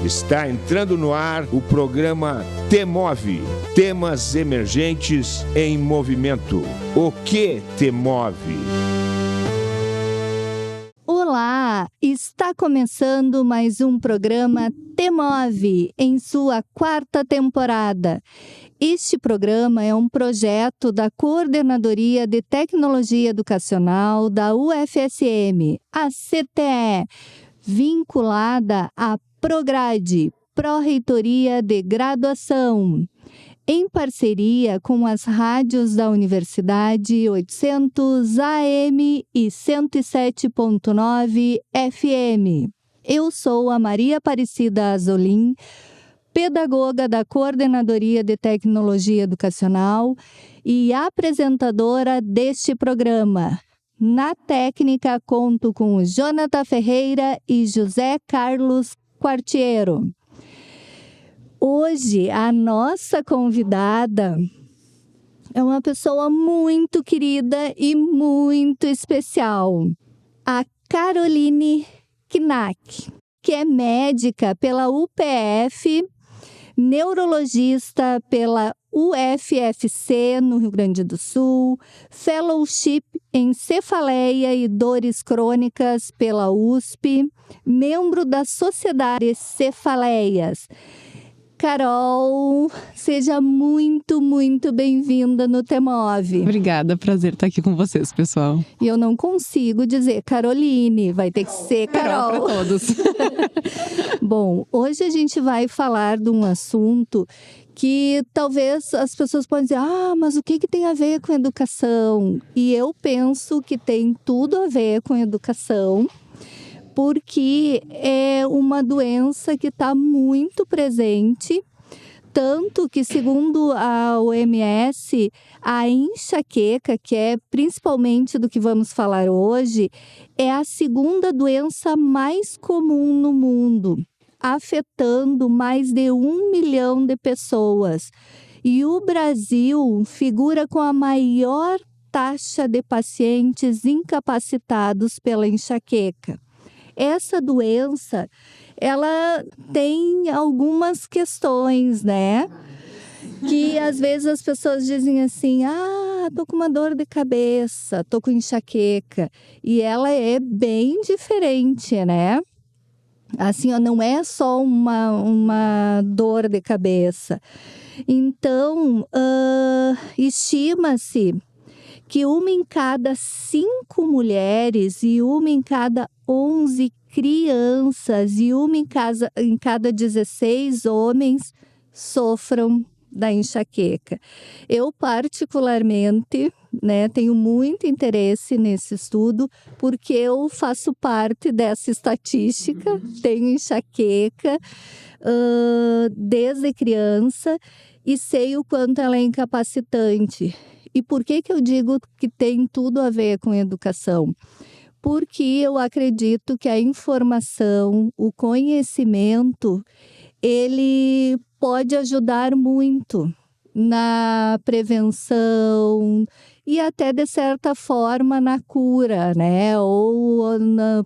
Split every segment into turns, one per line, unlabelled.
Está entrando no ar o programa T-Move, temas emergentes em movimento. O que te move?
Olá, está começando mais um programa T-Move em sua 4ª temporada. Este programa é um projeto da Coordenadoria de Tecnologia Educacional da UFSM, a CTE, vinculada à Prograde, Pró-Reitoria de Graduação, em parceria com as rádios da Universidade 800 AM e 107.9 FM. Eu sou a Maria Aparecida Azolim, pedagoga da Coordenadoria de Tecnologia Educacional e apresentadora deste programa. Na técnica, conto com o Jonathan Ferreira e José Carlos Quartiero. Hoje, a nossa convidada é uma pessoa muito querida e muito especial. A Caroline Knack, que é médica pela UPF, neurologista pela UFFC, no Rio Grande do Sul, fellowship em cefaleia e dores crônicas pela USP, membro da Sociedade Cefaleias. Carol, seja muito, muito bem-vinda no T-Move.
Obrigada, prazer estar aqui com vocês, pessoal.
E eu não consigo dizer Caroline, vai ter que ser Carol.
Para todos.
Bom, hoje a gente vai falar de um assunto que talvez as pessoas podem dizer, mas o que tem a ver com educação? E eu penso que tem tudo a ver com educação, porque é uma doença que está muito presente, tanto que, segundo a OMS, a enxaqueca, que é principalmente do que vamos falar hoje, é a 2ª doença mais comum no mundo, afetando mais de 1 milhão de pessoas. E o Brasil figura com a maior taxa de pacientes incapacitados pela enxaqueca. Essa doença, ela tem algumas questões, né? Que às vezes as pessoas dizem assim, tô com uma dor de cabeça, tô com enxaqueca. E ela é bem diferente, né? Assim, não é só uma dor de cabeça. Então, estima-se que 1 em cada 5 mulheres e 1 em cada 11 crianças e 1 em cada 16 homens sofram da enxaqueca. Eu, particularmente, tenho muito interesse nesse estudo, porque eu faço parte dessa estatística, tenho enxaqueca desde criança e sei o quanto ela é incapacitante. E por que eu digo que tem tudo a ver com educação? Porque eu acredito que a informação, o conhecimento, ele pode ajudar muito na prevenção e até, de certa forma, na cura, né? Ou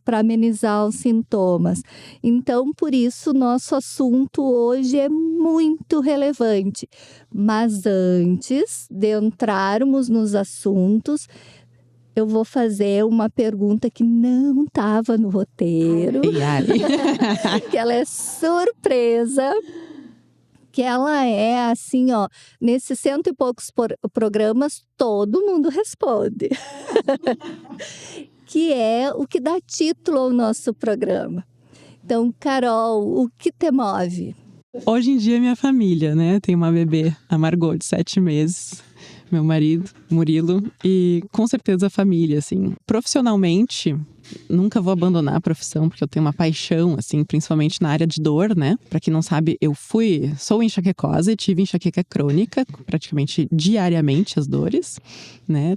para amenizar os sintomas. Então, por isso, nosso assunto hoje é muito relevante. Mas antes de entrarmos nos assuntos, eu vou fazer uma pergunta que não estava no roteiro. Que ela é surpresa. Que ela é assim, nesses 100 e poucos programas, todo mundo responde. Que é o que dá título ao nosso programa. Então, Carol, o que te move?
Hoje em dia, minha família, né? Tem uma bebê, a Margot, de 7 meses. Meu marido, Murilo, e com certeza a família, assim. Profissionalmente, nunca vou abandonar a profissão, porque eu tenho uma paixão, assim, principalmente na área de dor, né? Pra quem não sabe, sou enxaquecose, tive enxaqueca crônica, praticamente diariamente as dores, né?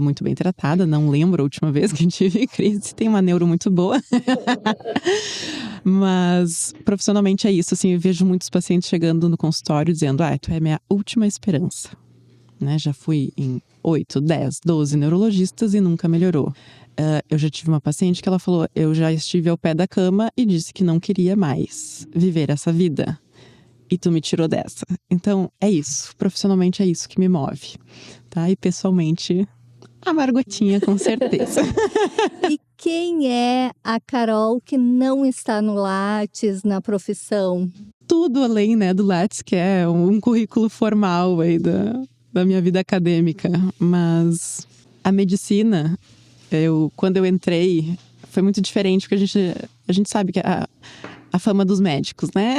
Muito bem tratada, não lembro a última vez que tive crise, tem uma neuro muito boa. Mas, profissionalmente é isso, assim, eu vejo muitos pacientes chegando no consultório dizendo, tu é minha última esperança. Né? Já fui em 8, 10, 12 neurologistas e nunca melhorou. Eu já tive uma paciente que ela falou, eu já estive ao pé da cama e disse que não queria mais viver essa vida. E tu me tirou dessa. Então, é isso. Profissionalmente é isso que me move, tá? E pessoalmente, a Margotinha, com certeza.
E quem é a Carol que não está no Lattes, na profissão?
Tudo além, né, do Lattes, que é um currículo formal aí da minha vida acadêmica. Mas a medicina, quando eu entrei, foi muito diferente, porque a gente sabe que a fama dos médicos, né?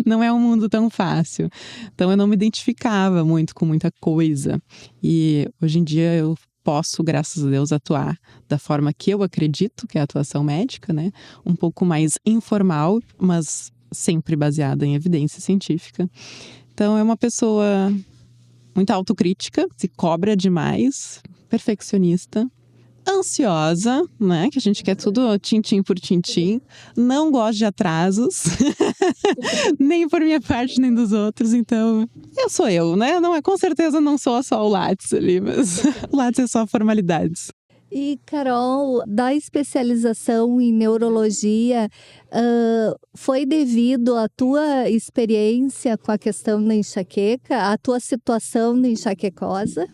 Não é um mundo tão fácil. Então eu não me identificava muito com muita coisa. E hoje em dia eu posso, graças a Deus, atuar da forma que eu acredito que é a atuação médica, né? Um pouco mais informal, mas sempre baseada em evidência científica. Então é uma pessoa muito autocrítica, se cobra demais, perfeccionista, ansiosa, né? Que a gente quer tudo tintim por tintim. Não gosto de atrasos. Nem por minha parte, nem dos outros. Então, eu sou eu, né? Não é, com certeza não sou só o Lattes ali, mas o Lattes é só formalidades.
E, Carol, da especialização em neurologia, foi devido à tua experiência com a questão da enxaqueca, à tua situação de enxaquecosa?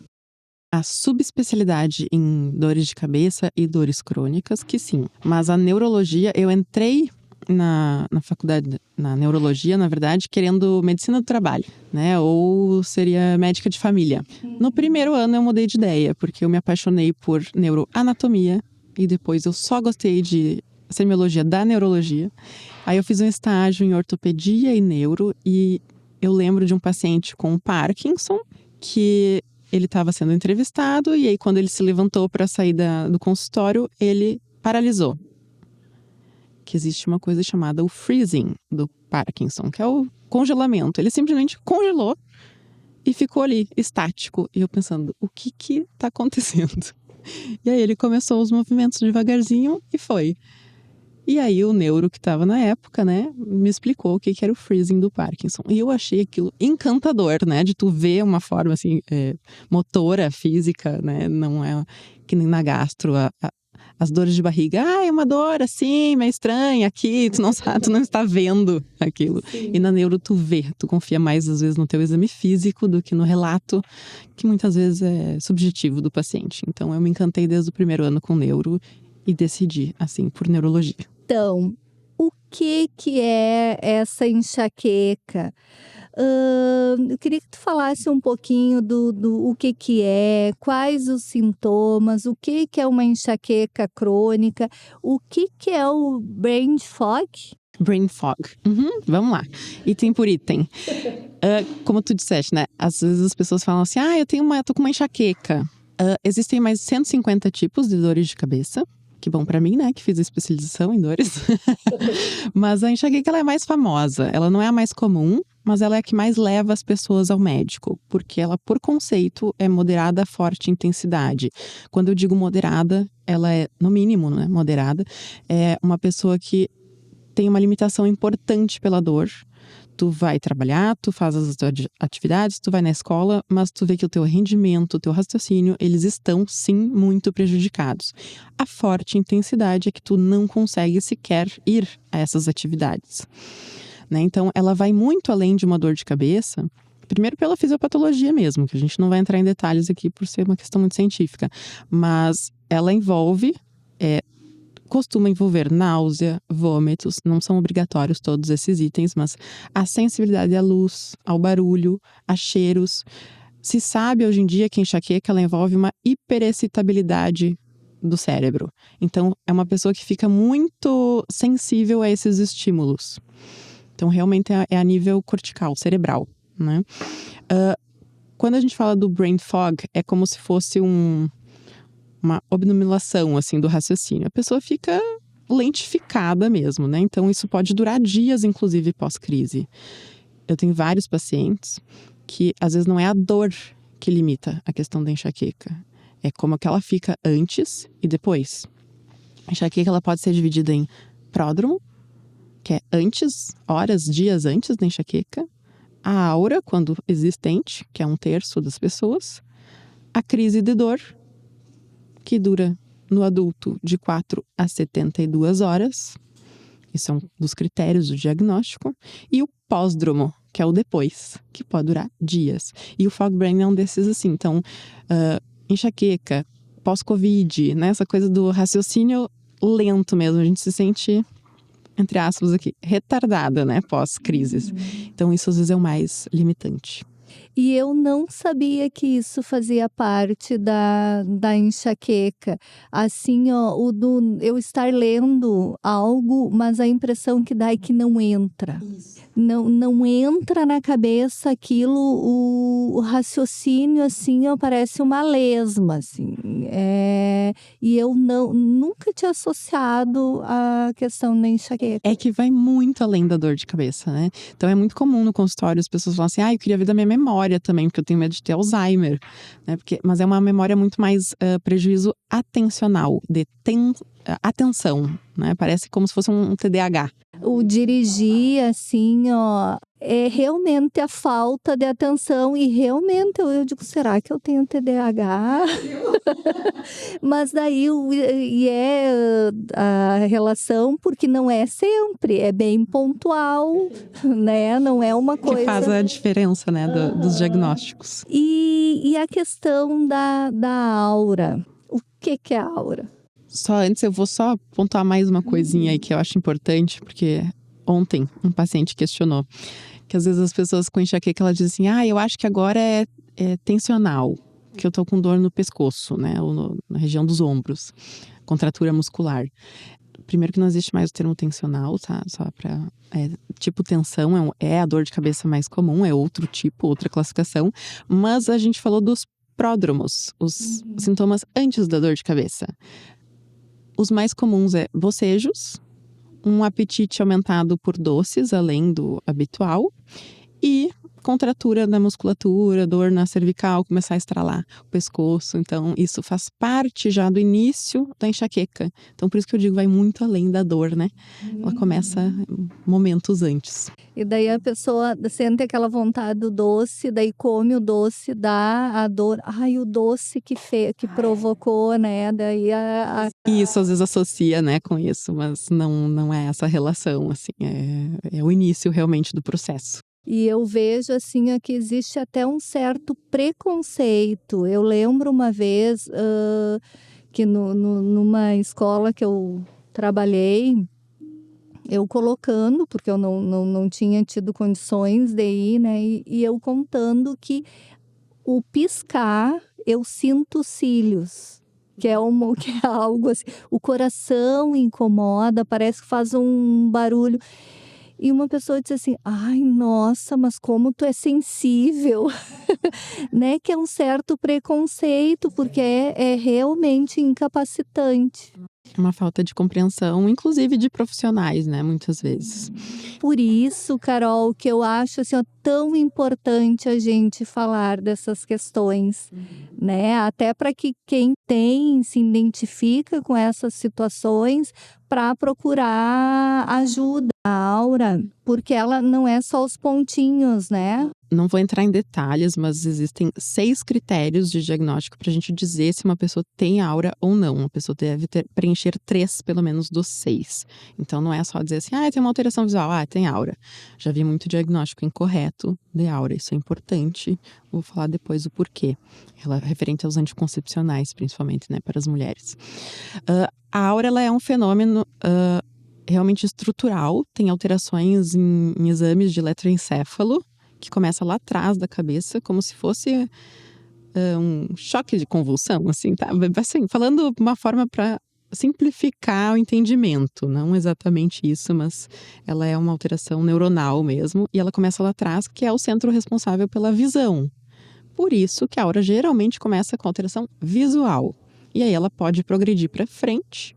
A subespecialidade em dores de cabeça e dores crônicas, que sim. Mas a neurologia, eu entrei na faculdade, na neurologia, na verdade, querendo medicina do trabalho, né? Ou seria médica de família. No primeiro ano eu mudei de ideia, porque eu me apaixonei por neuroanatomia e depois eu só gostei de semiologia da neurologia. Aí eu fiz um estágio em ortopedia e neuro e eu lembro de um paciente com Parkinson que ele estava sendo entrevistado e aí quando ele se levantou para sair do consultório, ele paralisou. Que existe uma coisa chamada o freezing do Parkinson, que é o congelamento. Ele simplesmente congelou e ficou ali, estático. E eu pensando, o que tá acontecendo? E aí ele começou os movimentos devagarzinho e foi. E aí o neuro que estava na época, né, me explicou o que era o freezing do Parkinson. E eu achei aquilo encantador, né, de tu ver uma forma assim, motora, física, né, não é que nem na gastro, as dores de barriga, é uma dor assim, meio estranha aqui, tu não sabe, tu não está vendo aquilo. Sim. E na neuro tu vê, tu confia mais às vezes no teu exame físico do que no relato, que muitas vezes é subjetivo do paciente. Então eu me encantei desde o primeiro ano com neuro e decidi, assim, por neurologia.
Então, o que é essa enxaqueca? Eu queria que tu falasse um pouquinho do o que é, quais os sintomas, o que é uma enxaqueca crônica, o que é o brain fog?
Brain fog. Vamos lá. Item por item. Como tu disseste, né? Às vezes as pessoas falam assim, eu tô com uma enxaqueca. Existem mais de 150 tipos de dores de cabeça. Que bom pra mim, né? Que fiz a especialização em dores. Mas a enxaqueca, ela é mais famosa. Ela não é a mais comum, mas ela é a que mais leva as pessoas ao médico. Porque ela, por conceito, é moderada a forte intensidade. Quando eu digo moderada, ela é, no mínimo, né? Moderada. É uma pessoa que tem uma limitação importante pela dor. Tu vai trabalhar, tu faz as tuas atividades, tu vai na escola, mas tu vê que o teu rendimento, o teu raciocínio, eles estão, sim, muito prejudicados. A forte intensidade é que tu não consegue sequer ir a essas atividades, né? Então, ela vai muito além de uma dor de cabeça, primeiro pela fisiopatologia mesmo, que a gente não vai entrar em detalhes aqui por ser uma questão muito científica, mas ela envolve... costuma envolver náusea, vômitos, não são obrigatórios todos esses itens, mas a sensibilidade à luz, ao barulho, a cheiros. Se sabe hoje em dia que a enxaqueca ela envolve uma hiperexcitabilidade do cérebro. Então, é uma pessoa que fica muito sensível a esses estímulos. Então, realmente é a nível cortical, cerebral, né? Quando a gente fala do brain fog, é como se fosse uma obnubilação, assim, do raciocínio. A pessoa fica lentificada mesmo, né? Então, isso pode durar dias, inclusive, pós-crise. Eu tenho vários pacientes que, às vezes, não é a dor que limita a questão da enxaqueca. É como que ela fica antes e depois. A enxaqueca, ela pode ser dividida em pródromo, que é antes, horas, dias antes da enxaqueca. A aura, quando existente, que é 1/3 das pessoas. A crise de dor, que dura no adulto de 4 a 72 horas. Isso é um dos critérios do diagnóstico. E o pós-dromo, que é o depois, que pode durar dias. E o fog brain é um desses assim. Então, enxaqueca, pós-covid, né? Essa coisa do raciocínio lento mesmo. A gente se sente, entre aspas aqui, retardada, né? Pós-crises. Então, isso às vezes é o mais limitante.
E eu não sabia que isso fazia parte da enxaqueca. Assim, ó, eu estar lendo algo, mas a impressão que dá é que não entra. Não entra na cabeça aquilo, o raciocínio, assim, ó, parece uma lesma, assim. E eu nunca tinha associado a questão da enxaqueca.
É que vai muito além da dor de cabeça, né? Então é muito comum no consultório as pessoas falam assim, eu queria ver da minha memória também, porque eu tenho medo de ter Alzheimer, né? Mas é uma memória muito mais prejuízo atencional, de atenção, né? Parece como se fosse um TDAH.
O dirigir, assim, ó, é realmente a falta de atenção. E realmente eu digo, será que eu tenho TDAH? Mas daí a relação, porque não é sempre, é bem pontual, né? Não é uma coisa...
Que faz a diferença, né, dos diagnósticos.
E a questão da aura. O que é a aura?
Só antes, eu vou só pontuar mais uma coisinha aí que eu acho importante, porque ontem um paciente questionou que às vezes as pessoas com enxaqueca, elas dizem assim, eu acho que agora é tensional, que eu tô com dor no pescoço, né, ou na região dos ombros, contratura muscular. Primeiro que não existe mais o termo tensional, tá? Só pra... tipo tensão é a dor de cabeça mais comum, é outro tipo, outra classificação, mas a gente falou dos pródromos, os sintomas antes da dor de cabeça. Os mais comuns é bocejos, um apetite aumentado por doces, além do habitual, e contratura da musculatura, dor na cervical, começar a estralar o pescoço. Então, isso faz parte já do início da enxaqueca. Então, por isso que eu digo, vai muito além da dor, né? Ela começa momentos antes.
E daí a pessoa sente aquela vontade do doce, daí come o doce, dá a dor. O doce que provocou, né? Daí
Isso, às vezes associa, né, com isso, mas não é essa relação, assim. É o início, realmente, do processo.
E eu vejo, assim, que existe até um certo preconceito. Eu lembro uma vez que numa escola que eu trabalhei, eu colocando, porque eu não tinha tido condições de ir, né? E eu contando que o piscar, eu sinto cílios. Que é algo assim. O coração incomoda, parece que faz um barulho. E uma pessoa disse assim, nossa, mas como tu é sensível, né? Que é um certo preconceito, porque é realmente incapacitante.
É uma falta de compreensão, inclusive de profissionais, né? Muitas vezes.
Por isso, Carol, que eu acho assim, tão importante a gente falar dessas questões, né? Até para que quem se identifica com essas situações para procurar ajuda. A aura, porque ela não é só os pontinhos, né?
Não vou entrar em detalhes, mas existem 6 critérios de diagnóstico para a gente dizer se uma pessoa tem aura ou não. Uma pessoa deve preencher 3, pelo menos, dos 6. Então, não é só dizer assim, tem uma alteração visual, tem aura. Já vi muito diagnóstico incorreto de aura, isso é importante. Vou falar depois o porquê. Ela é referente aos anticoncepcionais, principalmente, né, para as mulheres. A aura, ela é um fenômeno... realmente estrutural, tem alterações em exames de eletroencefalo, que começa lá atrás da cabeça, como se fosse um choque de convulsão, assim, tá? Assim, falando de uma forma para simplificar o entendimento, não exatamente isso, mas ela é uma alteração neuronal mesmo, e ela começa lá atrás, que é o centro responsável pela visão. Por isso que a aura geralmente começa com alteração visual, e aí ela pode progredir para frente,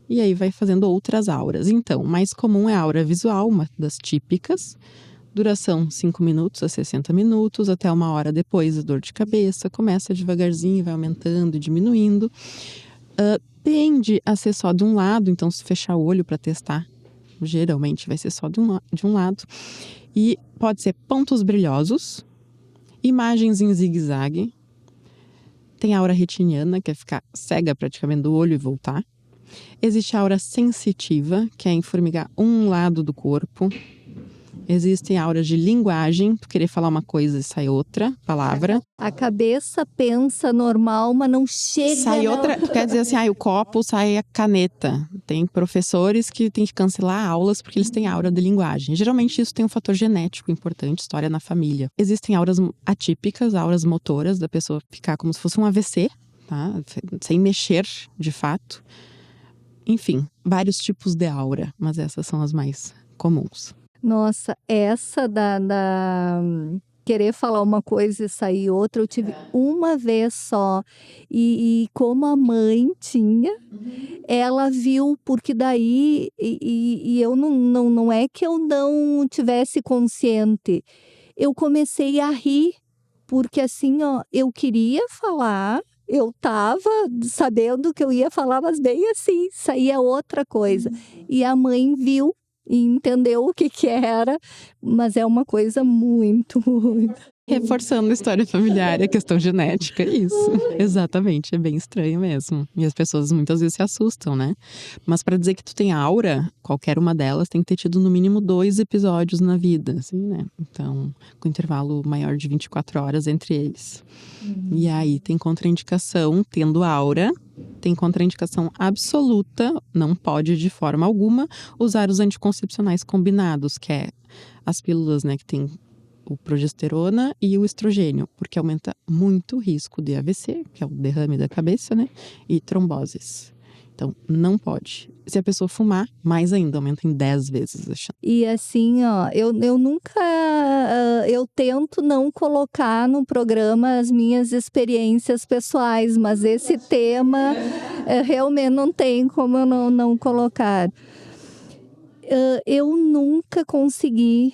e aí vai fazendo outras auras. Então, o mais comum é a aura visual, uma das típicas. Duração 5 minutos a 60 minutos, até 1 hora depois da dor de cabeça. Começa devagarzinho, vai aumentando e diminuindo. Tende a ser só de um lado, então se fechar o olho para testar, geralmente vai ser só de um lado. E pode ser pontos brilhosos, imagens em zigue-zague, Tem a aura retiniana, que é ficar cega praticamente do olho e voltar. Existe a aura sensitiva, que é enformigar um lado do corpo. Existem auras de linguagem, tu querer falar uma coisa e sai outra palavra.
A cabeça pensa normal, mas não chega.
Sai outra, tu quer dizer assim, o copo, sai a caneta. Tem professores que têm que cancelar aulas porque eles têm aura de linguagem. Geralmente isso tem um fator genético importante, história na família. Existem auras atípicas, auras motoras, da pessoa ficar como se fosse um AVC, tá? Sem mexer, de fato. Enfim, vários tipos de aura, mas essas são as mais comuns.
Nossa, essa da querer falar uma coisa e sair outra, eu tive uma vez só. E como a mãe tinha, ela viu, porque daí, e eu não é que eu não tivesse consciente, eu comecei a rir, porque assim, ó, eu queria falar, eu tava sabendo que eu ia falar, mas bem assim, saía outra coisa. E a mãe viu e entendeu o que era, mas é uma coisa muito.
Reforçando a história familiar, a questão genética, isso. Exatamente, é bem estranho mesmo. E as pessoas muitas vezes se assustam, né? Mas para dizer que tu tem aura, qualquer uma delas tem que ter tido no mínimo 2 episódios na vida, assim, né? Então, com intervalo maior de 24 horas entre eles. E aí tem contraindicação, tendo aura, tem contraindicação absoluta, não pode de forma alguma usar os anticoncepcionais combinados, que é as pílulas, né, que tem o progesterona e o estrogênio, porque aumenta muito o risco de AVC, que é o derrame da cabeça, né, e tromboses. Então, não pode. Se a pessoa fumar, mais ainda, aumenta em 10 vezes a chance.
E assim, ó, eu nunca, eu tento não colocar no programa as minhas experiências pessoais, mas esse tema realmente não tem como eu não colocar. Eu nunca consegui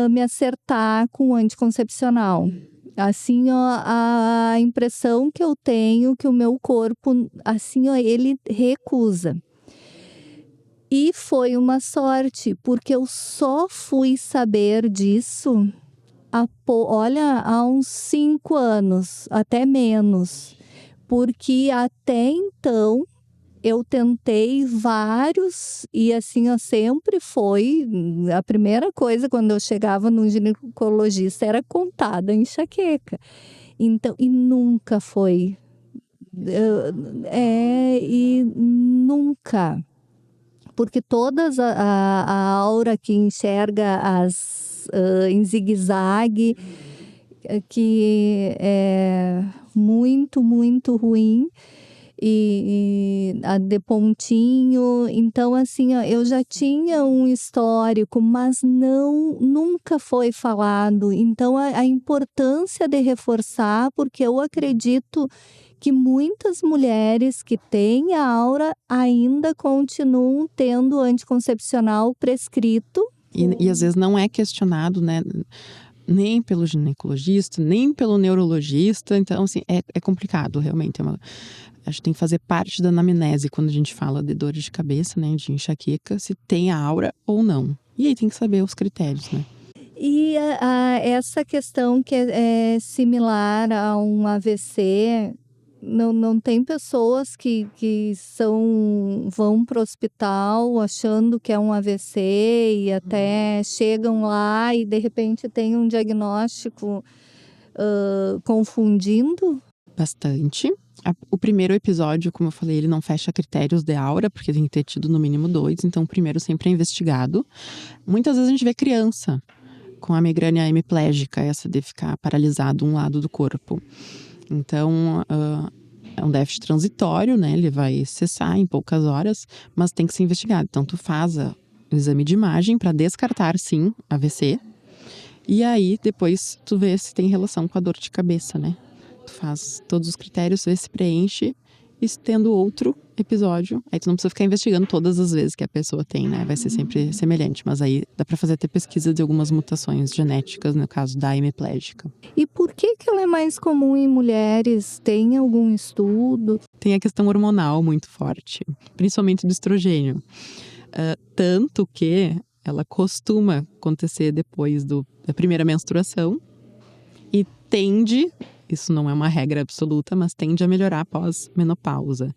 me acertar com o anticoncepcional. Assim, ó, a impressão que eu tenho que o meu corpo, assim, ó, ele recusa. E foi uma sorte, porque eu só fui saber disso há uns 5 anos, até menos. Porque até então eu tentei vários e assim, eu sempre foi a primeira coisa quando eu chegava no ginecologista era contada a enxaqueca. Então, e nunca foi. E nunca. Porque todas a aura que enxerga em zigue-zague, que é muito, muito ruim, e a de pontinho. Então, assim, ó, eu já tinha um histórico, mas nunca foi falado. Então, a importância de reforçar, porque eu acredito que muitas mulheres que têm a aura ainda continuam tendo anticoncepcional prescrito.
E às vezes não é questionado, né? Nem pelo ginecologista, nem pelo neurologista. Então, assim, é complicado, realmente. Acho que tem que fazer parte da anamnese quando a gente fala de dores de cabeça, né? De enxaqueca, se tem a aura ou não. E aí tem que saber os critérios, né?
E essa questão que é similar a um AVC, não tem pessoas que vão para o hospital achando que é um AVC e até chegam lá e de repente tem um diagnóstico confundindo?
Bastante. O primeiro episódio, como eu falei, ele não fecha critérios de aura, porque tem que ter tido no mínimo 2, então o primeiro sempre é investigado. Muitas vezes a gente vê criança com a migrânia hemiplégica, essa de ficar paralisado um lado do corpo. Então, é um déficit transitório, né? Ele vai cessar em poucas horas, mas tem que ser investigado. Então, tu faz o exame de imagem para descartar, sim, AVC. E aí, depois, tu vê se tem relação com a dor de cabeça, né? Tu faz todos os critérios, vê se preenche. E tendo outro episódio, aí tu não precisa ficar investigando todas as vezes que a pessoa tem, né? Vai ser sempre semelhante, mas aí dá pra fazer até pesquisa de algumas mutações genéticas, no caso da hemiplégica.
E por que ela é mais comum em mulheres? Tem algum estudo?
Tem a questão hormonal muito forte, principalmente do estrogênio. Tanto que ela costuma acontecer depois da primeira menstruação e tende Isso não é uma regra absoluta, mas tende a melhorar após menopausa.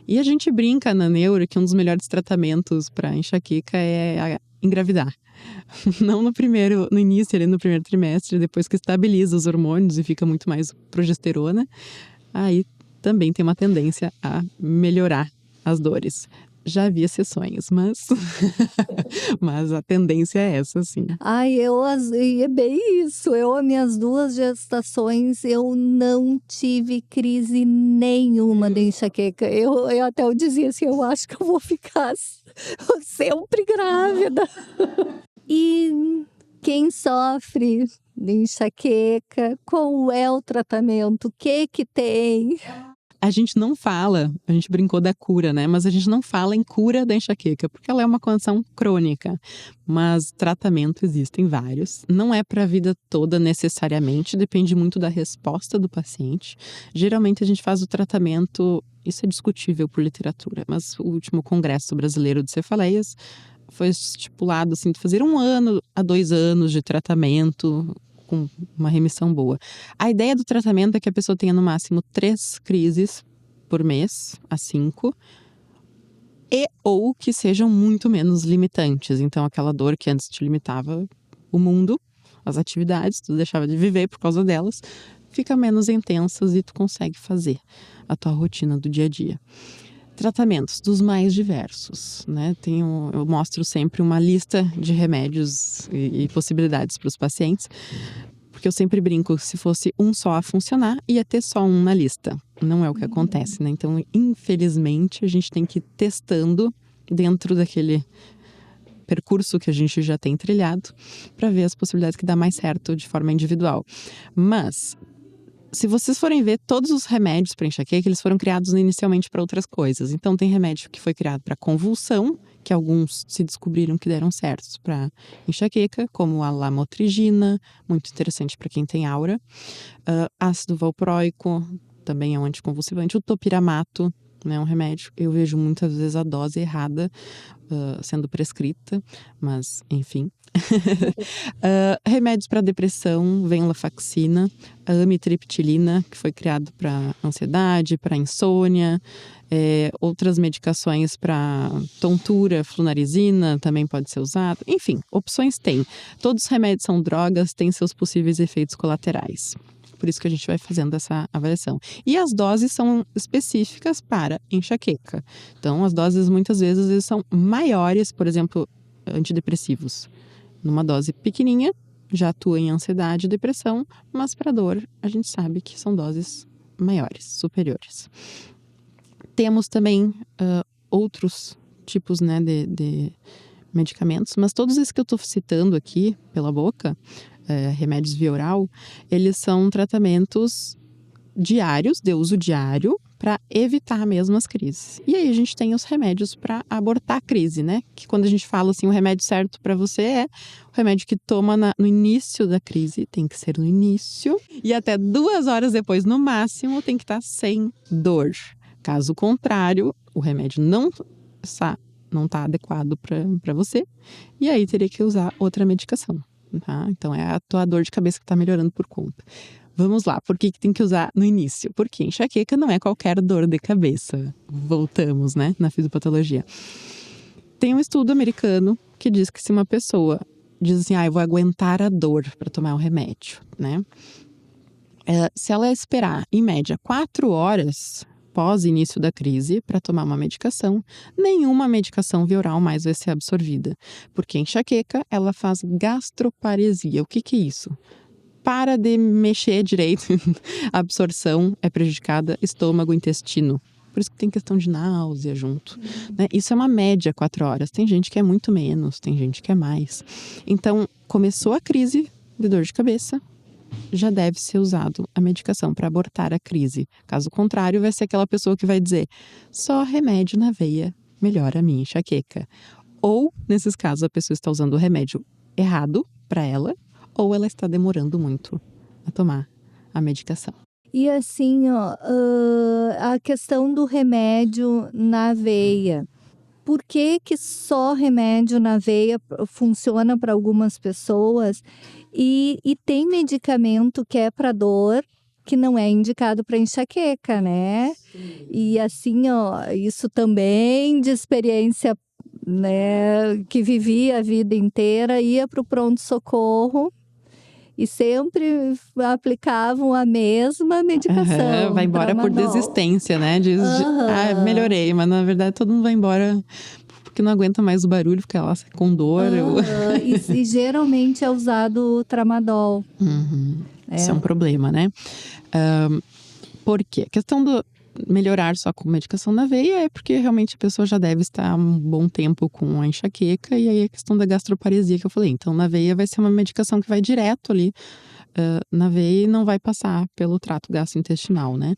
E a gente brinca na neuro que um dos melhores tratamentos para enxaqueca é engravidar. Não no início, ali no primeiro trimestre, depois que estabiliza os hormônios e fica muito mais progesterona, aí também tem uma tendência a melhorar as dores. Já vi exceções, mas mas a tendência é essa, sim.
Ai, e é bem isso. As minhas 2 gestações, eu não tive crise nenhuma de enxaqueca. Eu dizia assim, eu acho que eu vou ficar sempre grávida. E quem sofre de enxaqueca, qual é o tratamento? O que tem?
A gente brincou da cura, né? Mas a gente não fala em cura da enxaqueca, porque ela é uma condição crônica. Mas tratamento existem vários. Não é para a vida toda necessariamente, depende muito da resposta do paciente. Geralmente a gente faz o tratamento, isso é discutível por literatura, mas o último Congresso Brasileiro de Cefaleias foi estipulado assim, de fazer 1 ano a 2 anos de tratamento com uma remissão boa. A ideia do tratamento é que a pessoa tenha no máximo 3 crises por mês, a 5, ou que sejam muito menos limitantes. Então, aquela dor que antes te limitava o mundo, as atividades, tu deixava de viver por causa delas, fica menos intensas e tu consegue fazer a tua rotina do dia a dia. Tratamentos dos mais diversos, né? Eu mostro sempre uma lista de remédios e possibilidades para os pacientes, porque eu sempre brinco, se fosse um só a funcionar, ia ter só um na lista. Não é o que acontece, né? Então, infelizmente, a gente tem que ir testando dentro daquele percurso que a gente já tem trilhado para ver as possibilidades que dá mais certo de forma individual. Mas se vocês forem ver, todos os remédios para enxaqueca, eles foram criados inicialmente para outras coisas. Então, tem remédio que foi criado para convulsão, que alguns se descobriram que deram certos para enxaqueca, como a lamotrigina, muito interessante para quem tem aura. Ácido valproico, também é um anticonvulsivante. O topiramato, né, um remédio. Eu vejo muitas vezes a dose errada sendo prescrita, mas enfim. Remédios para depressão, venlafaxina, a amitriptilina, que foi criado para ansiedade, para insônia, outras medicações para tontura, flunarizina também pode ser usado. Enfim, opções tem. Todos os remédios são drogas, têm seus possíveis efeitos colaterais. Por isso que a gente vai fazendo essa avaliação. E as doses são específicas para enxaqueca. Então, as doses muitas vezes são maiores, por exemplo, antidepressivos. Numa dose pequenininha, já atua em ansiedade e depressão, mas para dor a gente sabe que são doses maiores, superiores. Temos também outros tipos, né, de medicamentos, mas todos esses que eu estou citando aqui pela boca, remédios via oral, eles são tratamentos diários, de uso diário, para evitar mesmo as crises. E aí a gente tem os remédios para abortar a crise, né? Que quando a gente fala assim, o remédio certo para você é o remédio que toma no início da crise, tem que ser no início, e até 2 horas depois, no máximo, tem que estar sem dor. Caso contrário, o remédio não está adequado para você, e aí teria que usar outra medicação. Tá? Então, é a tua dor de cabeça que está melhorando por conta. Vamos lá, por que tem que usar no início? Porque enxaqueca não é qualquer dor de cabeça. Voltamos, né, na fisiopatologia. Tem um estudo americano que diz que se uma pessoa diz assim, eu vou aguentar a dor para tomar o remédio, né? Se ela esperar, em média, 4 horas pós início da crise para tomar uma medicação, nenhuma medicação via oral mais vai ser absorvida. Porque a enxaqueca, ela faz gastroparesia. O que é isso? Para de mexer direito, a absorção é prejudicada, estômago, intestino. Por isso que tem questão de náusea junto. Né? Isso é uma média, 4 horas. Tem gente que é muito menos, tem gente que é mais. Então, começou a crise de dor de cabeça, já deve ser usado a medicação para abortar a crise. Caso contrário, vai ser aquela pessoa que vai dizer só remédio na veia melhora a minha enxaqueca. Ou, nesses casos, a pessoa está usando o remédio errado para ela, ou ela está demorando muito a tomar a medicação.
E assim, a questão do remédio na veia. Por que só remédio na veia funciona para algumas pessoas e tem medicamento que é para dor que não é indicado para enxaqueca, né? E assim, ó, isso também de experiência, né, que vivi a vida inteira, ia para o pronto-socorro e sempre aplicavam a mesma medicação.
Vai embora por
Tramadol.
desistência, né? Melhorei, mas na verdade todo mundo vai embora porque não aguenta mais o barulho, fica lá com dor.
E geralmente é usado o tramadol.
Isso é um problema, né? Por quê? A questão do melhorar só com medicação na veia é porque realmente a pessoa já deve estar um bom tempo com a enxaqueca, e aí a questão da gastroparesia que eu falei. Então, na veia vai ser uma medicação que vai direto ali na veia e não vai passar pelo trato gastrointestinal, né?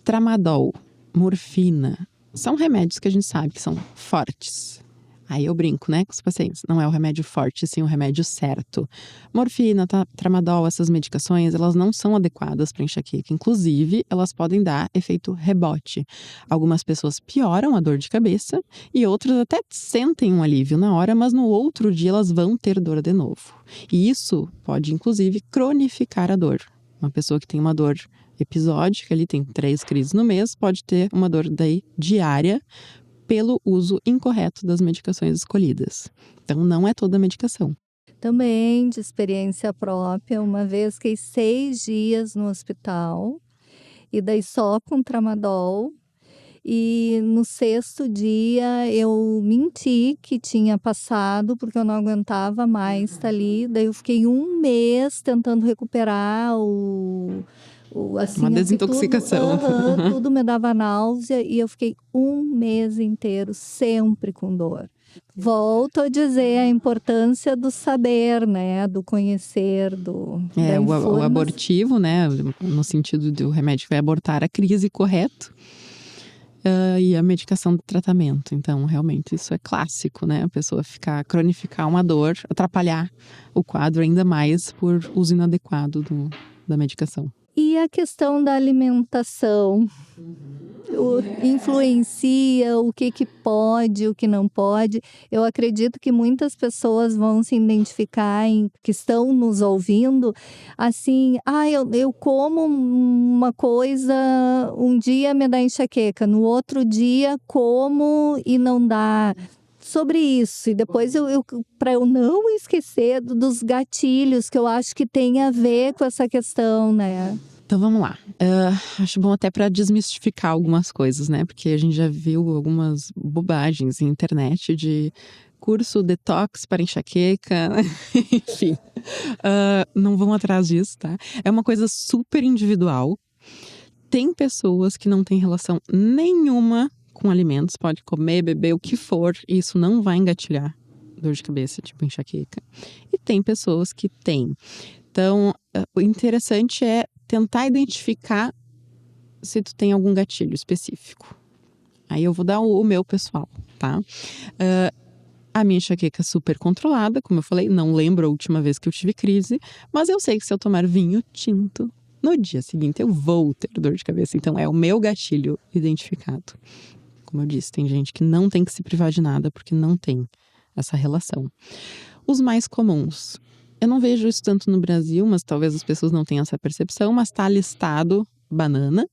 Tramadol, morfina, são remédios que a gente sabe que são fortes. Aí eu brinco, né, com os pacientes. Não é o remédio forte, sim o remédio certo. Morfina, tramadol, essas medicações, elas não são adequadas para enxaqueca. Inclusive, elas podem dar efeito rebote. Algumas pessoas pioram a dor de cabeça e outras até sentem um alívio na hora, mas no outro dia elas vão ter dor de novo. E isso pode, inclusive, cronificar a dor. Uma pessoa que tem uma dor episódica, ali tem 3 crises no mês, pode ter uma dor daí diária, pelo uso incorreto das medicações escolhidas. Então, não é toda a medicação.
Também, de experiência própria, uma vez fiquei 6 dias no hospital, e daí só com tramadol. E no 6º dia eu menti que tinha passado, porque eu não aguentava mais estar ali. Daí eu fiquei 1 mês tentando recuperar assim,
uma desintoxicação.
Tudo me dava náusea e eu fiquei 1 mês inteiro sempre com dor. Volto a dizer a importância do saber, né? Do conhecer,
o abortivo, né? No sentido do remédio que vai abortar a crise, correto. E a medicação do tratamento. Então, realmente, isso é clássico, né? A pessoa cronificar uma dor, atrapalhar o quadro ainda mais por uso inadequado da medicação.
E a questão da alimentação influencia o que pode, o que não pode. Eu acredito que muitas pessoas vão se identificar, que estão nos ouvindo, assim, eu como uma coisa, um dia me dá enxaqueca, no outro dia como e não dá. Sobre isso, e depois para eu não esquecer dos gatilhos, que eu acho que tem a ver com essa questão, né?
Então vamos lá. Acho bom até para desmistificar algumas coisas, né? Porque a gente já viu algumas bobagens na internet de curso detox para enxaqueca, enfim. Não vão atrás disso, tá? É uma coisa super individual. Tem pessoas que não têm relação nenhuma com alimentos, pode comer, beber, o que for, e isso não vai engatilhar dor de cabeça, tipo enxaqueca. E tem pessoas que têm. Então, o interessante é tentar identificar se tu tem algum gatilho específico. Aí eu vou dar o meu pessoal, tá? A minha enxaqueca é super controlada, como eu falei, não lembro a última vez que eu tive crise, mas eu sei que se eu tomar vinho tinto, no dia seguinte eu vou ter dor de cabeça. Então é o meu gatilho identificado. Como eu disse, tem gente que não tem que se privar de nada porque não tem essa relação. Os mais comuns. Eu não vejo isso tanto no Brasil, mas talvez as pessoas não tenham essa percepção, mas está listado banana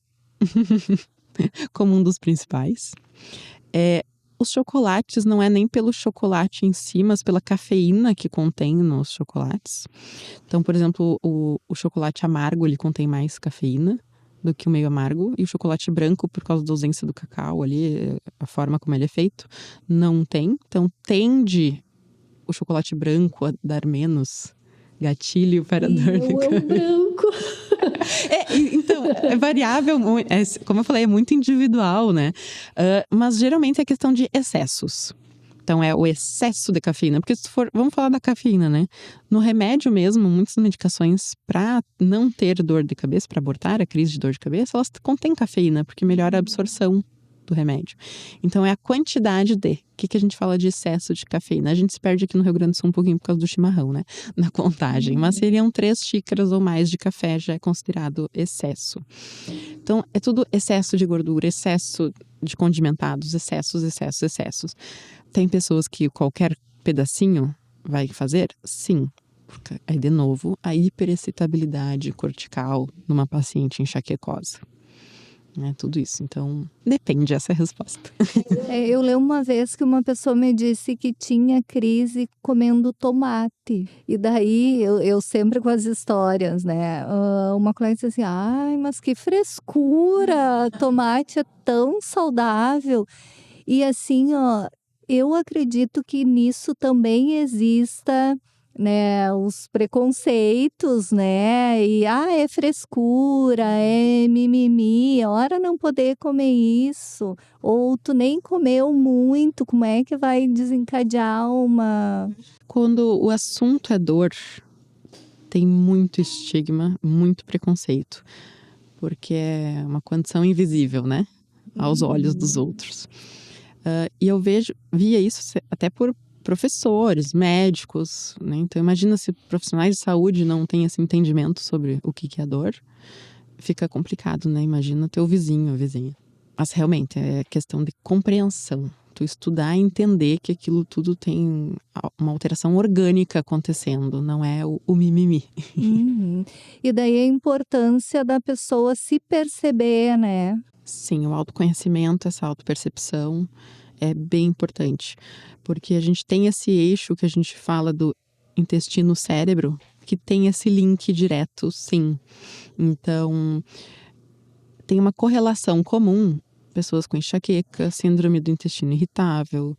como um dos principais. Os chocolates não é nem pelo chocolate em si, mas pela cafeína que contém nos chocolates. Então, por exemplo, o chocolate amargo, ele contém mais cafeína do que o meio amargo. E o chocolate branco, por causa da ausência do cacau ali, a forma como ele é feito, não tem. Então, tende o chocolate branco a dar menos gatilho para dor de cabeça.
branco.
Então, é variável, como eu falei, é muito individual, né? Mas geralmente é questão de excessos. Então, é o excesso de cafeína. Porque vamos falar da cafeína, né? No remédio mesmo, muitas medicações para não ter dor de cabeça, para abortar a crise de dor de cabeça, elas contêm cafeína, porque melhora a absorção do remédio. Então, é a quantidade de... O que a gente fala de excesso de cafeína? A gente se perde aqui no Rio Grande do Sul um pouquinho por causa do chimarrão, né? Na contagem. Mas seriam 3 xícaras ou mais de café, já é considerado excesso. Então, é tudo excesso de gordura, excesso de condimentados, excessos. Tem pessoas que qualquer pedacinho vai fazer? Sim. Porque aí, de novo, a hiperexcitabilidade cortical numa paciente enxaquecosa. Tudo isso. Então, depende, essa é a resposta.
Eu lembro uma vez que uma pessoa me disse que tinha crise comendo tomate. E daí, eu sempre com as histórias, né? Uma colega disse assim, ai, mas que frescura! Tomate é tão saudável. E assim, ó, eu acredito que nisso também exista, né, os preconceitos, né? E é frescura, é mimimi, ora não poder comer isso, ou tu nem comeu muito, como é que vai desencadear uma...
Quando o assunto é dor, tem muito estigma, muito preconceito, porque é uma condição invisível, né? Aos olhos dos outros. E eu via isso até por professores, médicos, né? Então imagina se profissionais de saúde não têm esse entendimento sobre o que é dor, fica complicado, né? Imagina teu vizinho, a vizinha. Mas realmente é questão de compreensão, tu estudar e entender que aquilo tudo tem uma alteração orgânica acontecendo, não é o mimimi.
Uhum. E daí a importância da pessoa se perceber, né?
Sim, o autoconhecimento, essa autopercepção é bem importante, porque a gente tem esse eixo que a gente fala do intestino-cérebro, que tem esse link direto, sim. Então, tem uma correlação comum, pessoas com enxaqueca, síndrome do intestino irritável,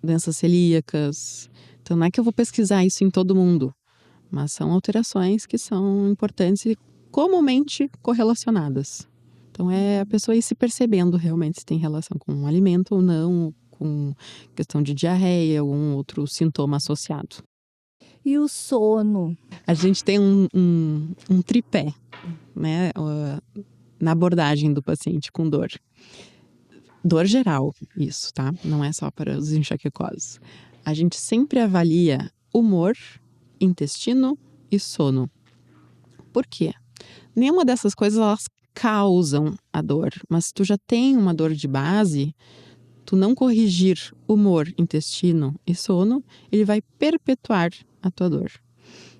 doenças celíacas. Então, não é que eu vou pesquisar isso em todo mundo, mas são alterações que são importantes e comumente correlacionadas. Então, é a pessoa ir se percebendo realmente se tem relação com um alimento ou não, com questão de diarreia, algum outro sintoma associado.
E o sono?
A gente tem um tripé, né, na abordagem do paciente com dor. Dor geral, isso, tá? Não é só para os enxaquecosos. A gente sempre avalia humor, intestino e sono. Por quê? Nenhuma dessas coisas, elas causam a dor, mas se tu já tem uma dor de base, tu não corrigir humor, intestino e sono, ele vai perpetuar a tua dor.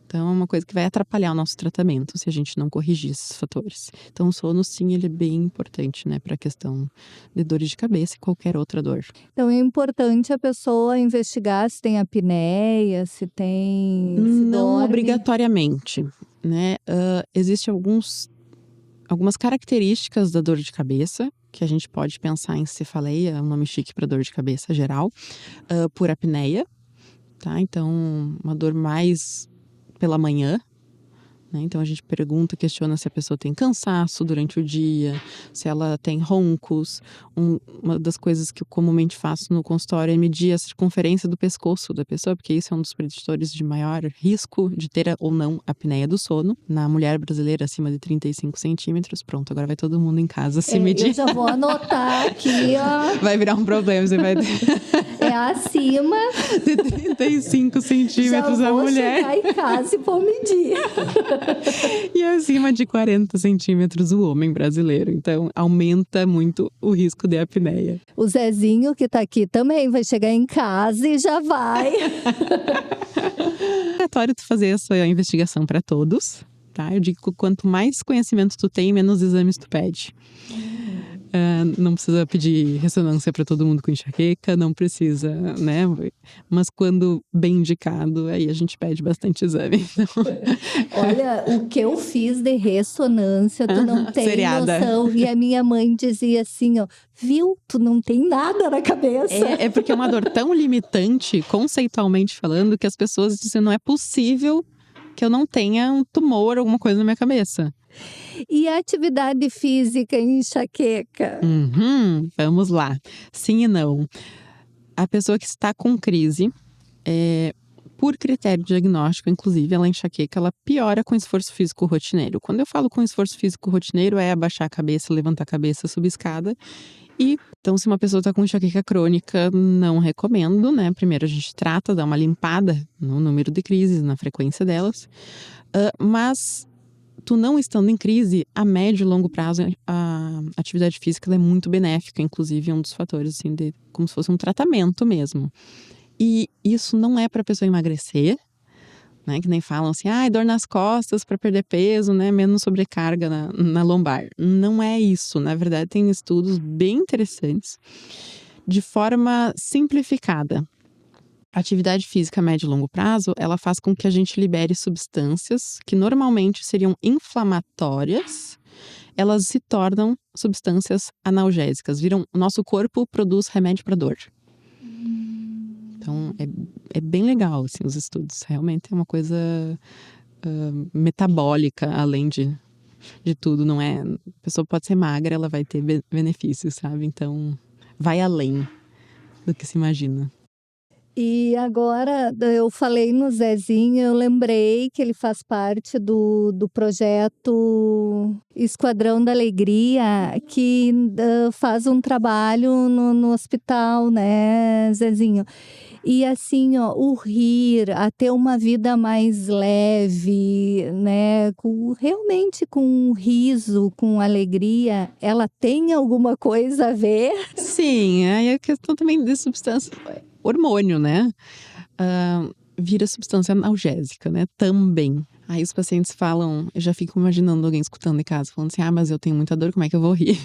Então é uma coisa que vai atrapalhar o nosso tratamento se a gente não corrigir esses fatores. Então o sono, sim, ele é bem importante, né, para a questão de dores de cabeça e qualquer outra dor.
Então é importante a pessoa investigar se tem apneia, se tem...
Não
dorme.
obrigatoriamente, né? Existem algumas características da dor de cabeça que a gente pode pensar em cefaleia, é um nome chique para dor de cabeça geral, por apneia, tá? Então, uma dor mais pela manhã, né? Então a gente questiona se a pessoa tem cansaço durante o dia, se ela tem roncos. Uma das coisas que eu comumente faço no consultório é medir a circunferência do pescoço da pessoa, porque isso é um dos preditores de maior risco de ter ou não apneia do sono. Na mulher brasileira acima de 35 centímetros, pronto, agora vai todo mundo em casa se medir.
Eu já vou anotar aqui, ó.
Vai virar um problema, você vai
É acima
de 35 centímetros a mulher.
Já vou chegar em casa e vou medir.
E acima de 40 centímetros o homem brasileiro. Então, aumenta muito o risco de apneia.
O Zezinho, que tá aqui também, vai chegar em casa e já vai.
É obrigatório tu fazer a sua investigação para todos, tá? Eu digo que quanto mais conhecimento tu tem, menos exames tu pede. Não precisa pedir ressonância para todo mundo com enxaqueca, não precisa, né? Mas quando bem indicado, aí a gente pede bastante exame. Então...
Olha, o que eu fiz de ressonância, tu não tem
seriada.
Noção. E a minha mãe dizia assim, ó, viu? Tu não tem nada na cabeça.
É porque é uma dor tão limitante, conceitualmente falando, que as pessoas dizem, não é possível que eu não tenha um tumor, alguma coisa na minha cabeça.
E a atividade física em enxaqueca?
Vamos lá. Sim e não. A pessoa que está com crise, por critério diagnóstico, inclusive, ela enxaqueca, ela piora com esforço físico rotineiro. Quando eu falo com esforço físico rotineiro, é abaixar a cabeça, levantar a cabeça, subir escada. Então, se uma pessoa está com enxaqueca crônica, não recomendo, né? Primeiro a gente trata, dá uma limpada no número de crises, na frequência delas. Mas... tu não estando em crise, a médio e longo prazo, a atividade física ela é muito benéfica, inclusive é um dos fatores, assim, como se fosse um tratamento mesmo. E isso não é para a pessoa emagrecer, né? Que nem falam assim, dor nas costas para perder peso, né? Menos sobrecarga na lombar. Não é isso. Na verdade, tem estudos bem interessantes. De forma simplificada, a atividade física a médio e longo prazo, ela faz com que a gente libere substâncias que normalmente seriam inflamatórias, elas se tornam substâncias analgésicas. O nosso corpo produz remédio para dor. Então, é bem legal, assim, os estudos. Realmente é uma coisa metabólica, além de tudo. Não é... A pessoa pode ser magra, ela vai ter benefícios, sabe? Então, vai além do que se imagina.
E agora, eu falei no Zezinho, eu lembrei que ele faz parte do projeto Esquadrão da Alegria, que faz um trabalho no hospital, né, Zezinho? E assim, ó, o rir, a ter uma vida mais leve, né, realmente com riso, com alegria, ela tem alguma coisa a ver?
Sim, aí a questão também de substância, hormônio, né? Vira substância analgésica, né? Também. Aí os pacientes falam, eu já fico imaginando alguém escutando em casa, falando assim, mas eu tenho muita dor, como é que eu vou rir?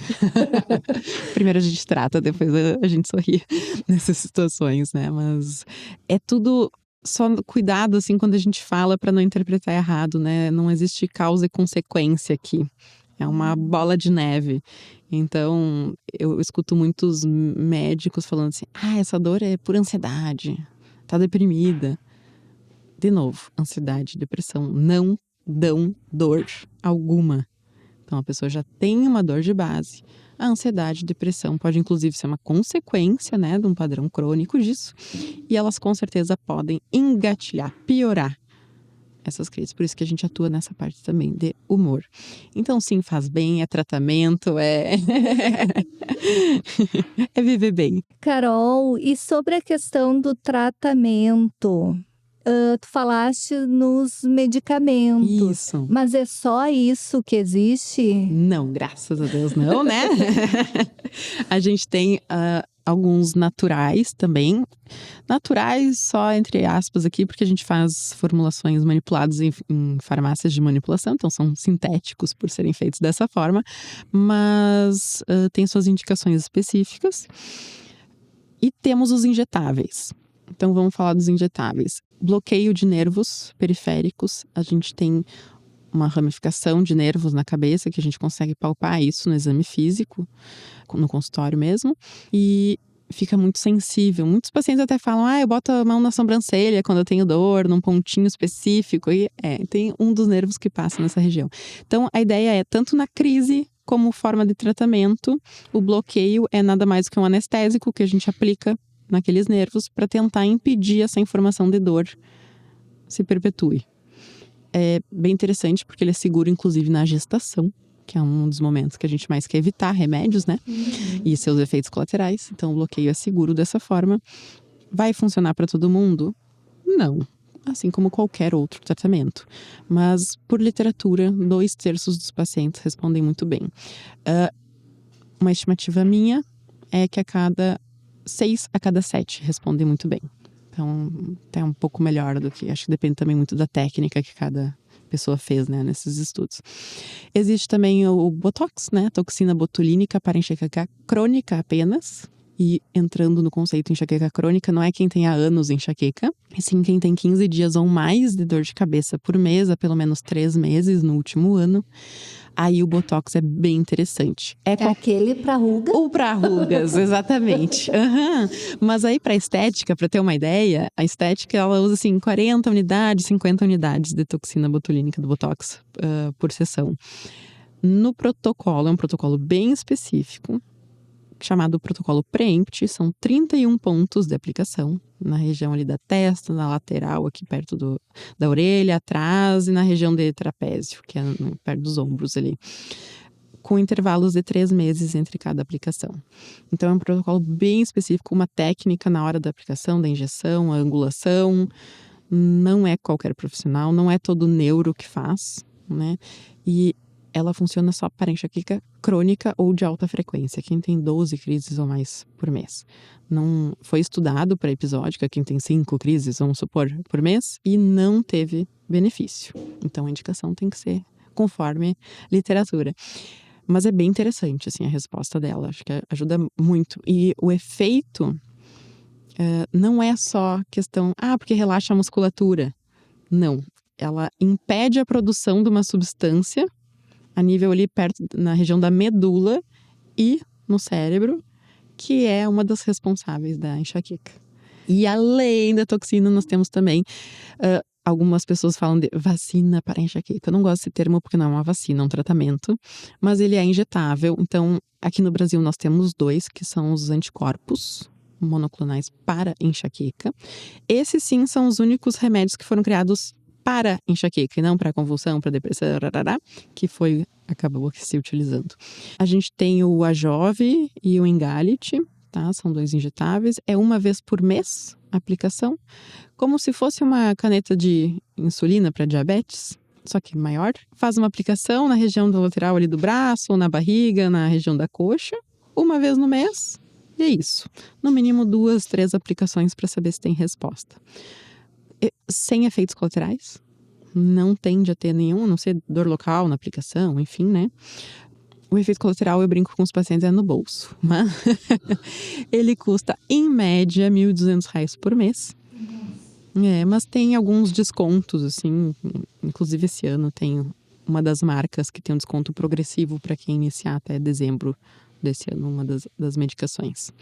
Primeiro a gente trata, depois a gente sorri nessas situações, né? Mas é tudo só cuidado, assim, quando a gente fala para não interpretar errado, né? Não existe causa e consequência aqui. É uma bola de neve. Então, eu escuto muitos médicos falando assim, essa dor é por ansiedade, tá deprimida. De novo, ansiedade e depressão não dão dor alguma. Então, a pessoa já tem uma dor de base. A ansiedade e depressão pode, inclusive, ser uma consequência, né, de um padrão crônico disso. E elas, com certeza, podem engatilhar, piorar essas crises. Por isso que a gente atua nessa parte também de humor. Então, sim, faz bem, é tratamento, é viver bem.
Carol, e sobre a questão do tratamento? Tu falaste nos medicamentos.
Isso.
Mas é só isso que existe?
Não, graças a Deus não, né? A gente tem alguns naturais também. Naturais só entre aspas aqui, porque a gente faz formulações manipuladas em farmácias de manipulação. Então são sintéticos por serem feitos dessa forma. Mas tem suas indicações específicas. E temos os injetáveis. Então vamos falar dos injetáveis. Bloqueio de nervos periféricos. A gente tem uma ramificação de nervos na cabeça, que a gente consegue palpar isso no exame físico, no consultório mesmo. E fica muito sensível. Muitos pacientes até falam, eu boto a mão na sobrancelha quando eu tenho dor, num pontinho específico. E tem um dos nervos que passa nessa região. Então a ideia é, tanto na crise como forma de tratamento, o bloqueio é nada mais do que um anestésico que a gente aplica naqueles nervos para tentar impedir essa informação de dor se perpetue. É bem interessante porque ele é seguro, inclusive, na gestação, que é um dos momentos que a gente mais quer evitar remédios, né? E seus efeitos colaterais. Então, o bloqueio é seguro dessa forma. Vai funcionar para todo mundo? Não. Assim como qualquer outro tratamento. Mas, por literatura, 2/3 dos pacientes respondem muito bem. Uma estimativa minha é que 6 a cada 7 respondem muito bem. Então, até um pouco melhor do que... Acho que depende também muito da técnica que cada pessoa fez, né, nesses estudos. Existe também o Botox, né, toxina botulínica para enxaqueca crônica apenas. E entrando no conceito de enxaqueca crônica, não é quem tem há anos enxaqueca, e sim quem tem 15 dias ou mais de dor de cabeça por mês, há pelo menos 3 meses no último ano. Aí o Botox é bem interessante.
Aquele para ruga?
Ou para rugas, exatamente. Mas aí para estética, para ter uma ideia, a estética ela usa assim 40 unidades, 50 unidades de toxina botulínica do Botox por sessão. No protocolo, é um protocolo bem específico, chamado protocolo Preempt, são 31 pontos de aplicação na região ali da testa, na lateral, aqui perto da orelha, atrás e na região de trapézio, que é perto dos ombros ali, com intervalos de 3 meses entre cada aplicação. Então é um protocolo bem específico, uma técnica na hora da aplicação, da injeção, a angulação. Não é qualquer profissional, não é todo neuro que faz, né? E ela funciona só para enxaqueca crônica ou de alta frequência, quem tem 12 crises ou mais por mês. Não foi estudado para episódica, quem tem 5 crises, vamos supor, por mês, e não teve benefício. Então a indicação tem que ser conforme literatura. Mas é bem interessante, assim, a resposta dela. Acho que ajuda muito. E o efeito não é só questão, porque relaxa a musculatura. Não. Ela impede a produção de uma substância a nível ali perto, na região da medula e no cérebro, que é uma das responsáveis da enxaqueca. E além da toxina, nós temos também algumas pessoas falam de vacina para enxaqueca. Eu não gosto desse termo porque não é uma vacina, é um tratamento, mas ele é injetável. Então, aqui no Brasil nós temos 2, que são os anticorpos monoclonais para enxaqueca. Esses sim são os únicos remédios que foram criados para enxaqueca e não para convulsão, para depressão, que acabou se utilizando. A gente tem o Ajove e o Engalite, tá? São 2 injetáveis. É uma vez por mês a aplicação, como se fosse uma caneta de insulina para diabetes, só que maior. Faz uma aplicação na região da lateral ali do braço, ou na barriga, na região da coxa, uma vez no mês. E é isso. No mínimo 2, 3 aplicações para saber se tem resposta. Sem efeitos colaterais. Não tende a ter nenhum, a não ser dor local na aplicação, enfim, né? O efeito colateral, eu brinco com os pacientes, é no bolso. Mas ele custa, em média, R$ 1.200 por mês. Mas tem alguns descontos, assim. Inclusive, esse ano tem uma das marcas que tem um desconto progressivo para quem iniciar até dezembro desse ano, uma das medicações.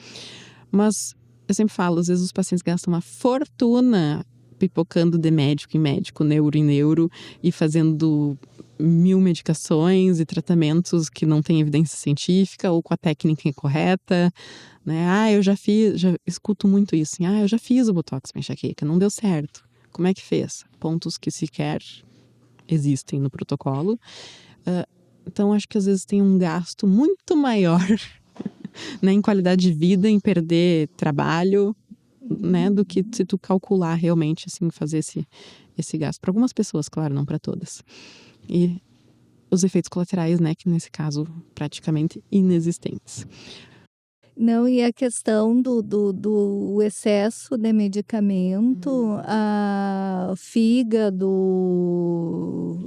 Mas eu sempre falo, às vezes os pacientes gastam uma fortuna pipocando de médico em médico, neuro em neuro, e fazendo 1000 medicações e tratamentos que não têm evidência científica ou com a técnica incorreta, né? Eu já escuto muito isso, assim, eu já fiz o Botox para enxaqueca, não deu certo. Como é que fez? Pontos que sequer existem no protocolo. Então, acho que às vezes tem um gasto muito maior né, em qualidade de vida, em perder trabalho, né, do que se tu calcular realmente, assim, fazer esse gasto. Para algumas pessoas, claro, não para todas. E os efeitos colaterais, né, que nesse caso, praticamente inexistentes.
Não, e a questão do excesso de medicamento, a fígado,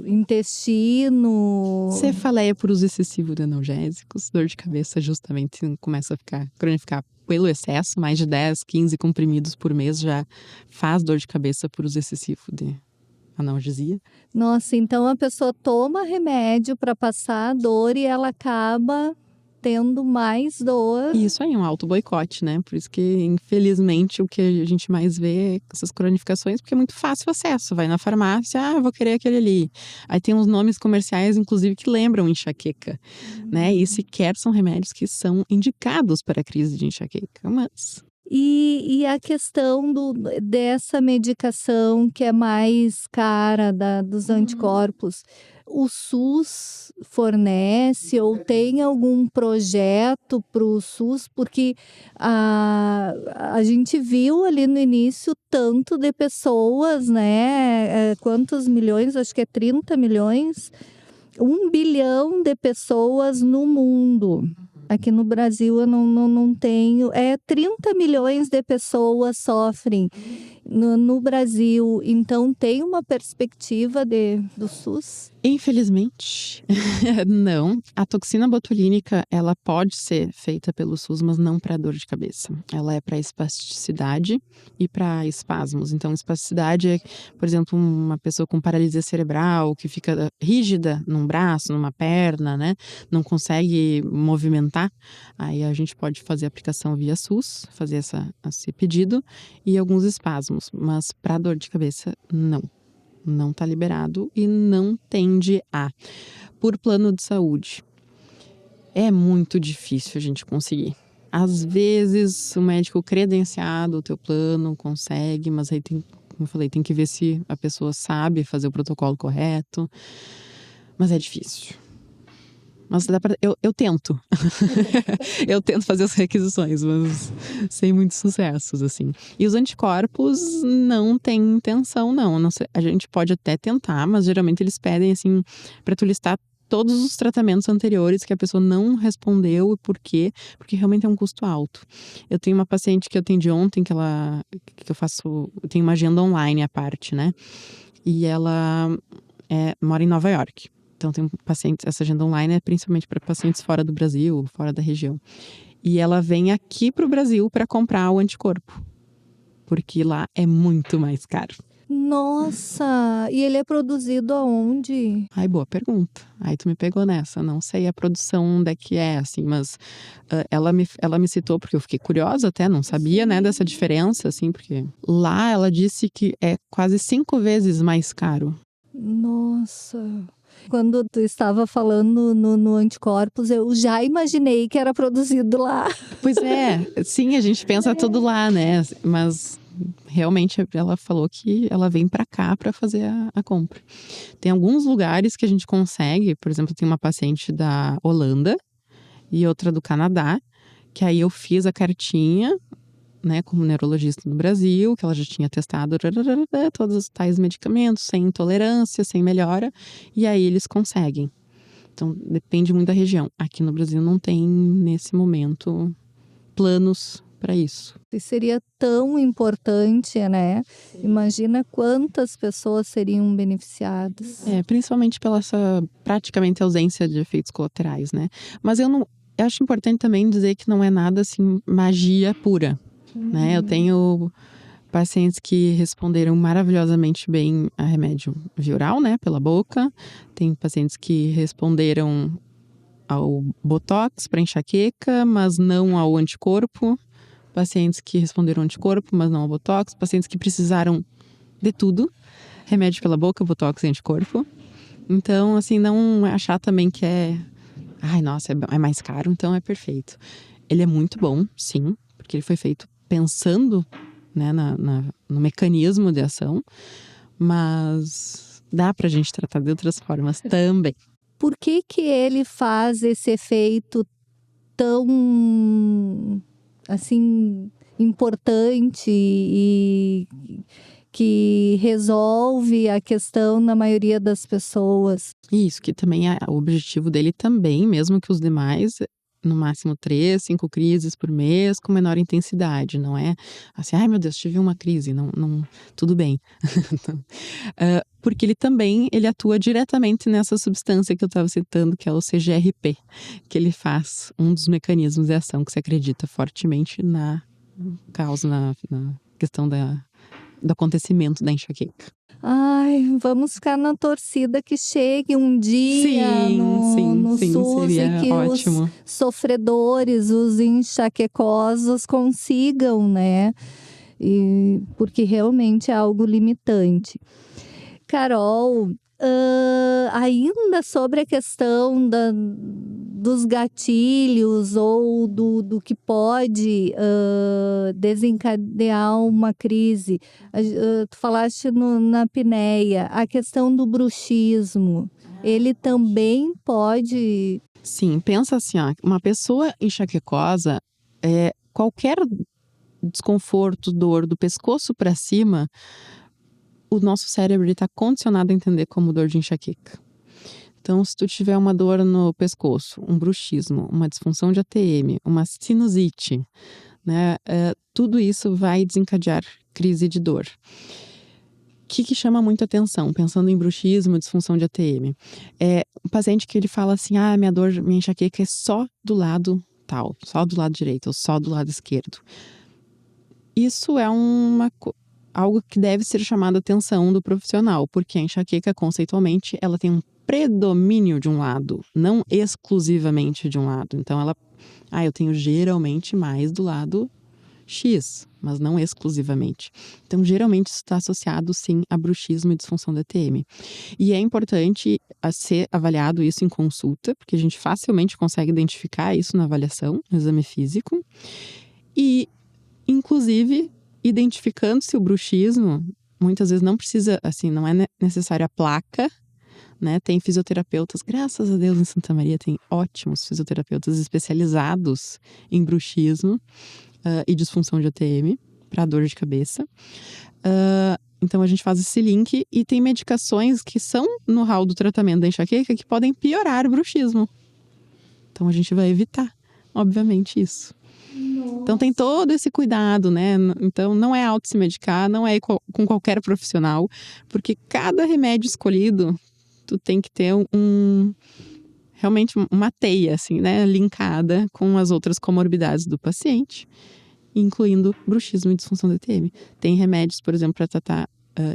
intestino...
Cefaleia por uso excessivo de analgésicos, dor de cabeça justamente começa a cronificar pelo excesso, mais de 10, 15 comprimidos por mês já faz dor de cabeça por uso excessivo de analgesia.
Nossa, então a pessoa toma remédio para passar a dor e ela acaba tendo mais dor.
E isso aí é um auto-boicote, né? Por isso que, infelizmente, o que a gente mais vê é essas cronificações, porque é muito fácil o acesso. Vai na farmácia, eu vou querer aquele ali. Aí tem uns nomes comerciais, inclusive, que lembram enxaqueca, né? E sequer são remédios que são indicados para a crise de enxaqueca, mas...
E a questão dessa medicação que é mais cara dos anticorpos, o SUS fornece ou tem algum projeto para o SUS? Porque a gente viu ali no início tanto de pessoas, né? Quantos milhões? Acho que é 30 milhões. 1 bilhão de pessoas no mundo. Aqui no Brasil eu não tenho. 30 milhões de pessoas sofrem no Brasil. Então tem uma perspectiva do SUS?
Infelizmente, não. A toxina botulínica, ela pode ser feita pelo SUS, mas não para dor de cabeça. Ela é para espasticidade e para espasmos. Então, espasticidade é, por exemplo, uma pessoa com paralisia cerebral que fica rígida num braço, numa perna, né? Não consegue movimentar. Aí a gente pode fazer a aplicação via SUS, fazer esse pedido e alguns espasmos. Mas para dor de cabeça, não. Não está liberado e não tende a. Por plano de saúde, é muito difícil a gente conseguir. Às vezes, o médico credenciado, o teu plano, consegue, mas aí tem, como eu falei, tem que ver se a pessoa sabe fazer o protocolo correto. Mas é difícil. Mas eu tento. Eu tento fazer as requisições, mas sem muitos sucessos, assim. E os anticorpos não tem intenção, não. A gente pode até tentar, mas geralmente eles pedem, assim, para tu listar todos os tratamentos anteriores que a pessoa não respondeu e por quê, porque realmente é um custo alto. Eu tenho uma paciente que eu atendi ontem, eu tenho uma agenda online à parte, né? E ela mora em Nova York. Então tem pacientes, essa agenda online é principalmente para pacientes fora do Brasil, fora da região. E ela vem aqui para o Brasil para comprar o anticorpo, porque lá é muito mais caro.
Nossa! E ele é produzido aonde?
Ai, boa pergunta. Aí tu me pegou nessa. Não sei a produção onde é que é, assim, mas ela me citou porque eu fiquei curiosa até, não sabia, né, dessa diferença, assim, porque lá ela disse que é quase 5 vezes mais caro.
Nossa! Quando tu estava falando no anticorpos, eu já imaginei que era produzido lá.
Pois é, sim, a gente pensa tudo lá, né, mas realmente ela falou que ela vem pra cá pra fazer a compra. Tem alguns lugares que a gente consegue, por exemplo, tem uma paciente da Holanda e outra do Canadá, que aí eu fiz a cartinha, né, como neurologista no Brasil, que ela já tinha testado todos os tais medicamentos, sem intolerância, sem melhora, e aí eles conseguem. Então, depende muito da região. Aqui no Brasil não tem, nesse momento, planos para isso.
E seria tão importante, né? Imagina quantas pessoas seriam beneficiadas.
Principalmente pela essa praticamente ausência de efeitos colaterais, né? Mas eu acho importante também dizer que não é nada assim magia pura, né? Eu tenho pacientes que responderam maravilhosamente bem a remédio via oral, né, pela boca. Tem pacientes que responderam ao botox para enxaqueca, mas não ao anticorpo. Pacientes que responderam ao anticorpo, mas não ao botox. Pacientes que precisaram de tudo: remédio pela boca, botox e anticorpo. Então, assim, não achar também que ai, nossa, é mais caro, então é perfeito. Ele é muito bom, sim, porque ele foi feito pensando, né, no mecanismo de ação, mas dá pra gente tratar de outras formas também.
Por que ele faz esse efeito tão, assim, importante e que resolve a questão na maioria das pessoas?
Isso, que também é o objetivo dele também, mesmo que os demais, no máximo 3, 5 crises por mês, com menor intensidade, não é assim, ai meu Deus, tive uma crise, não, tudo bem. Porque ele atua diretamente nessa substância que eu estava citando, que é o CGRP, que ele faz um dos mecanismos de ação que se acredita fortemente na causa, na questão do acontecimento da enxaqueca.
Ai, vamos ficar na torcida que chegue um dia no SUS
seria
e que
ótimo.
os sofredores, os enxaquecosos consigam, né? Porque realmente é algo limitante. Carol, ainda sobre a questão dos gatilhos ou do que pode desencadear uma crise. Tu falaste na apneia, a questão do bruxismo, ele também pode...
Sim, pensa assim, ó, uma pessoa enxaquecosa, qualquer desconforto, dor do pescoço para cima, o nosso cérebro está condicionado a entender como dor de enxaqueca. Então, se tu tiver uma dor no pescoço, um bruxismo, uma disfunção de ATM, uma sinusite, né, tudo isso vai desencadear crise de dor. O que chama muito atenção, pensando em bruxismo, disfunção de ATM? Um paciente que ele fala assim, minha enxaqueca é só do lado tal, só do lado direito ou só do lado esquerdo. Isso é algo que deve ser chamado a atenção do profissional, porque a enxaqueca, conceitualmente, ela tem um predomínio de um lado, não exclusivamente de um lado. Então, eu tenho geralmente mais do lado X, mas não exclusivamente. Então, geralmente, isso está associado, sim, a bruxismo e disfunção da TM. E é importante ser avaliado isso em consulta, porque a gente facilmente consegue identificar isso na avaliação, no exame físico. E, inclusive, identificando-se o bruxismo, muitas vezes não precisa, assim, não é necessário a placa, né? Tem fisioterapeutas, graças a Deus, em Santa Maria tem ótimos fisioterapeutas especializados em bruxismo e disfunção de ATM para dor de cabeça. Então a gente faz esse link e tem medicações que são no hall do tratamento da enxaqueca que podem piorar o bruxismo. Então a gente vai evitar, obviamente, isso. Nossa. Então tem todo esse cuidado, né? Então não é auto se medicar, não é com qualquer profissional, porque cada remédio escolhido, tu tem que ter realmente uma teia, assim, né? Linkada com as outras comorbidades do paciente, incluindo bruxismo e disfunção DTM. Tem remédios, por exemplo, para tratar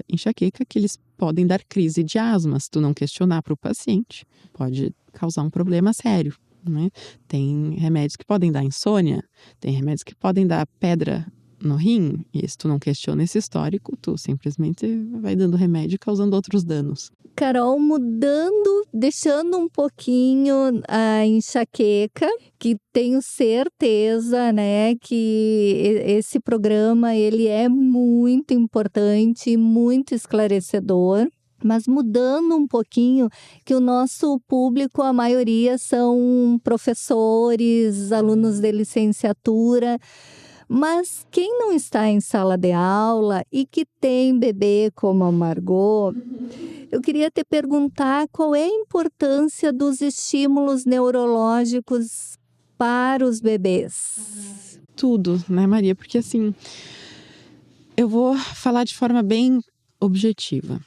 enxaqueca, que eles podem dar crise de asma. Se tu não questionar para o paciente, pode causar um problema sério, né? Tem remédios que podem dar insônia, tem remédios que podem dar pedra no rim, e se tu não questiona esse histórico, tu simplesmente vai dando remédio e causando outros danos.
Carol, deixando um pouquinho a enxaqueca, que tenho certeza, né, que esse programa ele é muito importante, muito esclarecedor. Mas mudando um pouquinho, que o nosso público, a maioria são professores, alunos de licenciatura. Mas quem não está em sala de aula e que tem bebê como a Margot, eu queria te perguntar qual é a importância dos estímulos neurológicos para os bebês.
Tudo, né, Maria? Porque assim, eu vou falar de forma bem objetiva.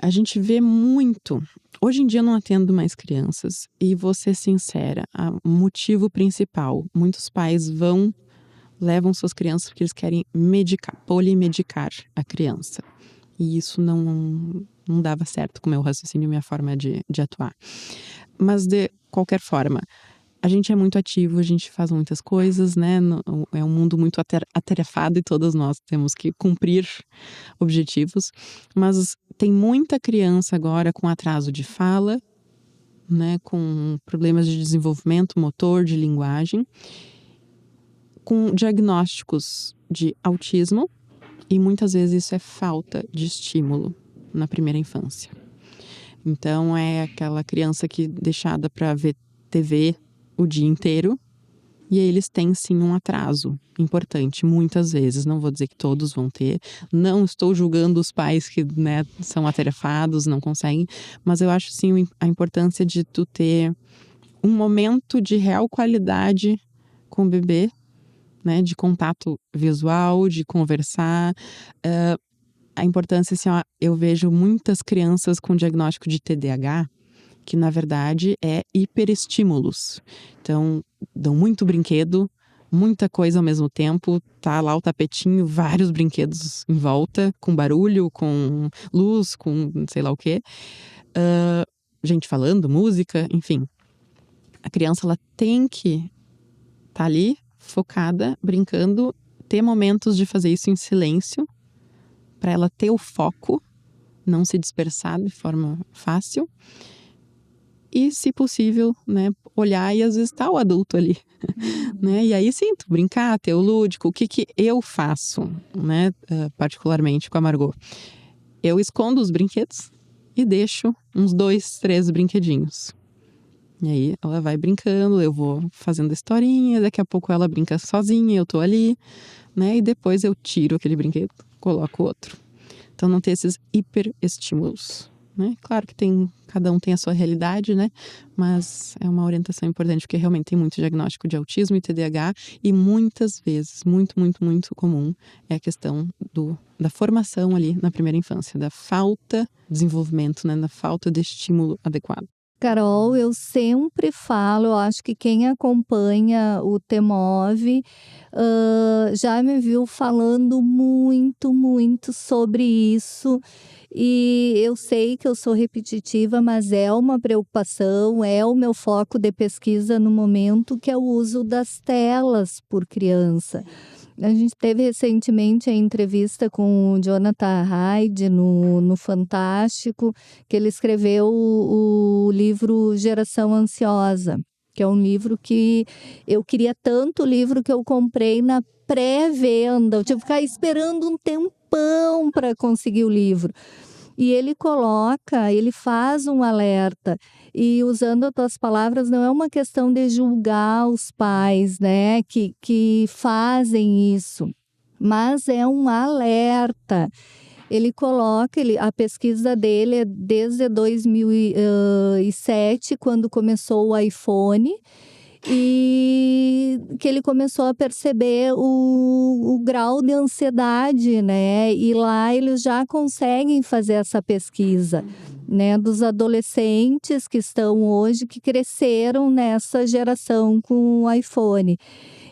A gente vê muito. Hoje em dia eu não atendo mais crianças e vou ser sincera, o motivo principal, muitos pais levam suas crianças porque eles querem polimedicar a criança. E isso não dava certo com o meu raciocínio e minha forma de atuar. Mas de qualquer forma, a gente é muito ativo, a gente faz muitas coisas, né? É um mundo muito atarefado e todos nós temos que cumprir objetivos. Mas tem muita criança agora com atraso de fala, né? Com problemas de desenvolvimento motor, de linguagem, com diagnósticos de autismo, e muitas vezes isso é falta de estímulo na primeira infância. Então é aquela criança que deixada para ver TV o dia inteiro, e aí eles têm sim um atraso importante, muitas vezes. Não vou dizer que todos vão ter, não estou julgando os pais que, né, são atarefados, não conseguem, mas eu acho sim a importância de tu ter um momento de real qualidade com o bebê, né, de contato visual, de conversar. A importância, assim, ó, eu vejo muitas crianças com diagnóstico de TDAH, que na verdade é hiperestímulos. Então, dão muito brinquedo, muita coisa ao mesmo tempo, tá lá o tapetinho, vários brinquedos em volta, com barulho, com luz, com sei lá o quê. Gente falando, música, enfim. A criança, ela tem que estar ali, focada, brincando, ter momentos de fazer isso em silêncio, para ela ter o foco, não se dispersar de forma fácil. E, se possível, né, olhar e às vezes tá o adulto ali, né? E aí sim, tu brincar, ter o lúdico. O que eu faço, né, particularmente com a Margot? Eu escondo os brinquedos e deixo uns 2, 3 brinquedinhos. E aí ela vai brincando, eu vou fazendo a historinha, daqui a pouco ela brinca sozinha, eu tô ali, né? E depois eu tiro aquele brinquedo, coloco outro. Então não ter esses hiperestímulos, né? Claro que cada um tem a sua realidade, né? Mas é uma orientação importante, porque realmente tem muito diagnóstico de autismo e TDAH, e muitas vezes, muito, muito, muito comum, é a questão da formação ali na primeira infância, da falta de desenvolvimento, né? Da falta de estímulo adequado.
Carol, eu sempre falo, eu acho que quem acompanha o TEMOV já me viu falando muito, muito sobre isso. E eu sei que eu sou repetitiva, mas é uma preocupação, é o meu foco de pesquisa no momento, que é o uso das telas por criança. A gente teve recentemente a entrevista com o Jonathan Haidt no Fantástico, que ele escreveu o livro Geração Ansiosa, que é um livro que eu queria tanto, o livro que eu comprei na pré-venda. Eu tive que ficar esperando um tempão para conseguir o livro. E ele faz um alerta. E usando as tuas palavras, não é uma questão de julgar os pais, né, que fazem isso, mas é um alerta Ele coloca, a pesquisa dele é desde 2007, quando começou o iPhone, e que ele começou a perceber o grau de ansiedade, né? E lá eles já conseguem fazer essa pesquisa, né? Dos adolescentes que estão hoje, que cresceram nessa geração com o iPhone.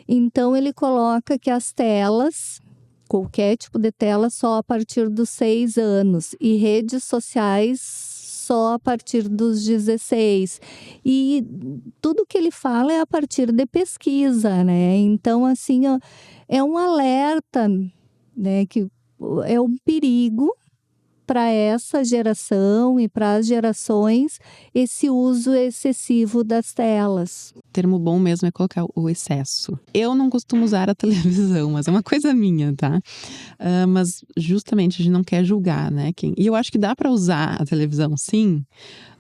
Então, ele coloca que as telas, qualquer tipo de tela, só a partir dos 6 anos. E redes sociais só a partir dos 16. E tudo que ele fala é a partir de pesquisa, né? Então, assim, ó, é um alerta, né? Que é um perigo para essa geração e para as gerações esse uso excessivo das telas.
O termo bom mesmo é colocar o excesso. Eu não costumo usar a televisão, mas é uma coisa minha, tá? Mas justamente a gente não quer julgar, né? E eu acho que dá para usar a televisão, sim,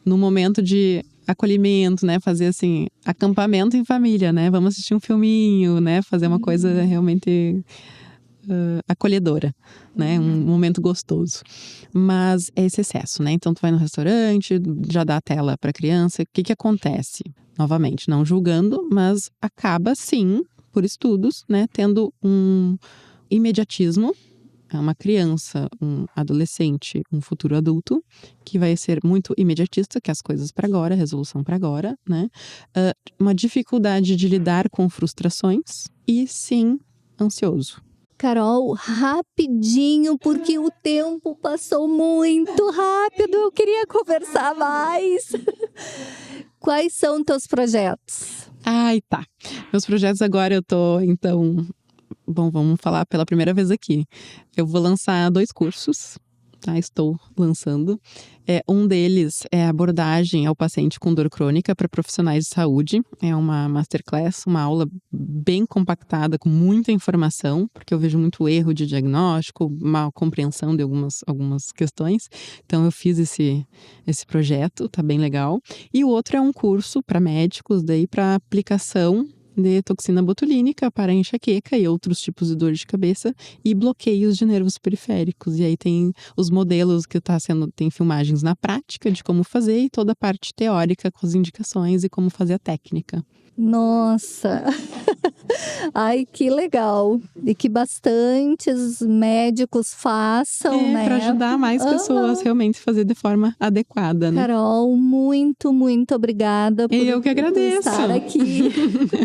no momento de acolhimento, né? Fazer assim, acampamento em família, né? Vamos assistir um filminho, né? Fazer uma coisa realmente acolhedora, né? Um momento gostoso. Mas é esse excesso, né? Então tu vai no restaurante, já dá a tela para criança. O que acontece? Novamente, não julgando, mas acaba sim, por estudos, né? Tendo um imediatismo. É uma criança, um adolescente, um futuro adulto, que vai ser muito imediatista, que as coisas para agora, resolução para agora, né? Uma dificuldade de lidar com frustrações e sim, ansioso.
Carol, rapidinho, porque o tempo passou muito rápido, eu queria conversar mais. Quais são teus projetos?
Ai, tá. Meus projetos agora eu tô, então... Bom, vamos falar pela primeira vez aqui. Eu vou lançar 2 cursos, tá? Estou lançando. Um deles é abordagem ao paciente com dor crônica para profissionais de saúde. É uma masterclass, uma aula bem compactada, com muita informação, porque eu vejo muito erro de diagnóstico, mal compreensão de algumas questões. Então, eu fiz esse projeto, tá bem legal. E o outro é um curso para médicos, daí para aplicação de toxina botulínica para enxaqueca e outros tipos de dor de cabeça e bloqueios de nervos periféricos. E aí tem os modelos que tem filmagens na prática de como fazer e toda a parte teórica com as indicações e como fazer a técnica.
Nossa! Ai, que legal! E que bastantes médicos façam, né?
Para ajudar mais pessoas realmente a fazer de forma adequada, né?
Carol, muito, muito obrigada por
eu que agradeço.
Estar aqui.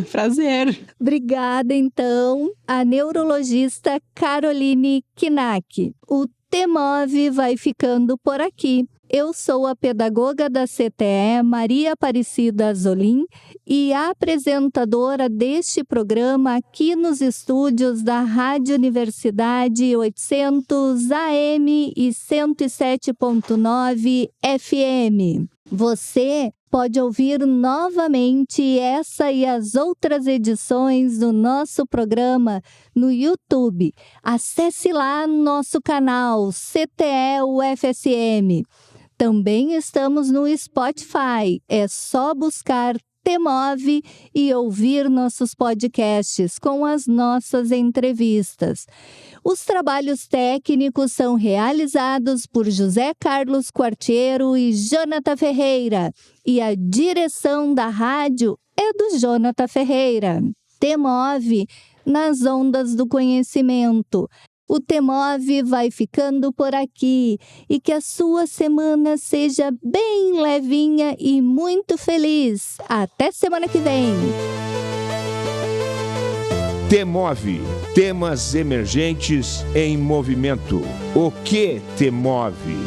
Prazer.
Obrigada, então, a neurologista Caroline Knack. O TEMOV vai ficando por aqui. Eu sou a pedagoga da CTE, Maria Aparecida Azolim, e a apresentadora deste programa aqui nos estúdios da Rádio Universidade 800 AM e 107.9 FM. Você pode ouvir novamente essa e as outras edições do nosso programa no YouTube. Acesse lá nosso canal CTE UFSM. Também estamos no Spotify. É só buscar TEMOV e ouvir nossos podcasts com as nossas entrevistas. Os trabalhos técnicos são realizados por José Carlos Quartiero e Jonathan Ferreira. E a direção da rádio é do Jonathan Ferreira. TEMOV nas ondas do conhecimento. O TEMOV vai ficando por aqui e que a sua semana seja bem levinha e muito feliz. Até semana que vem!
TEMOV, temas emergentes em movimento. O que te move?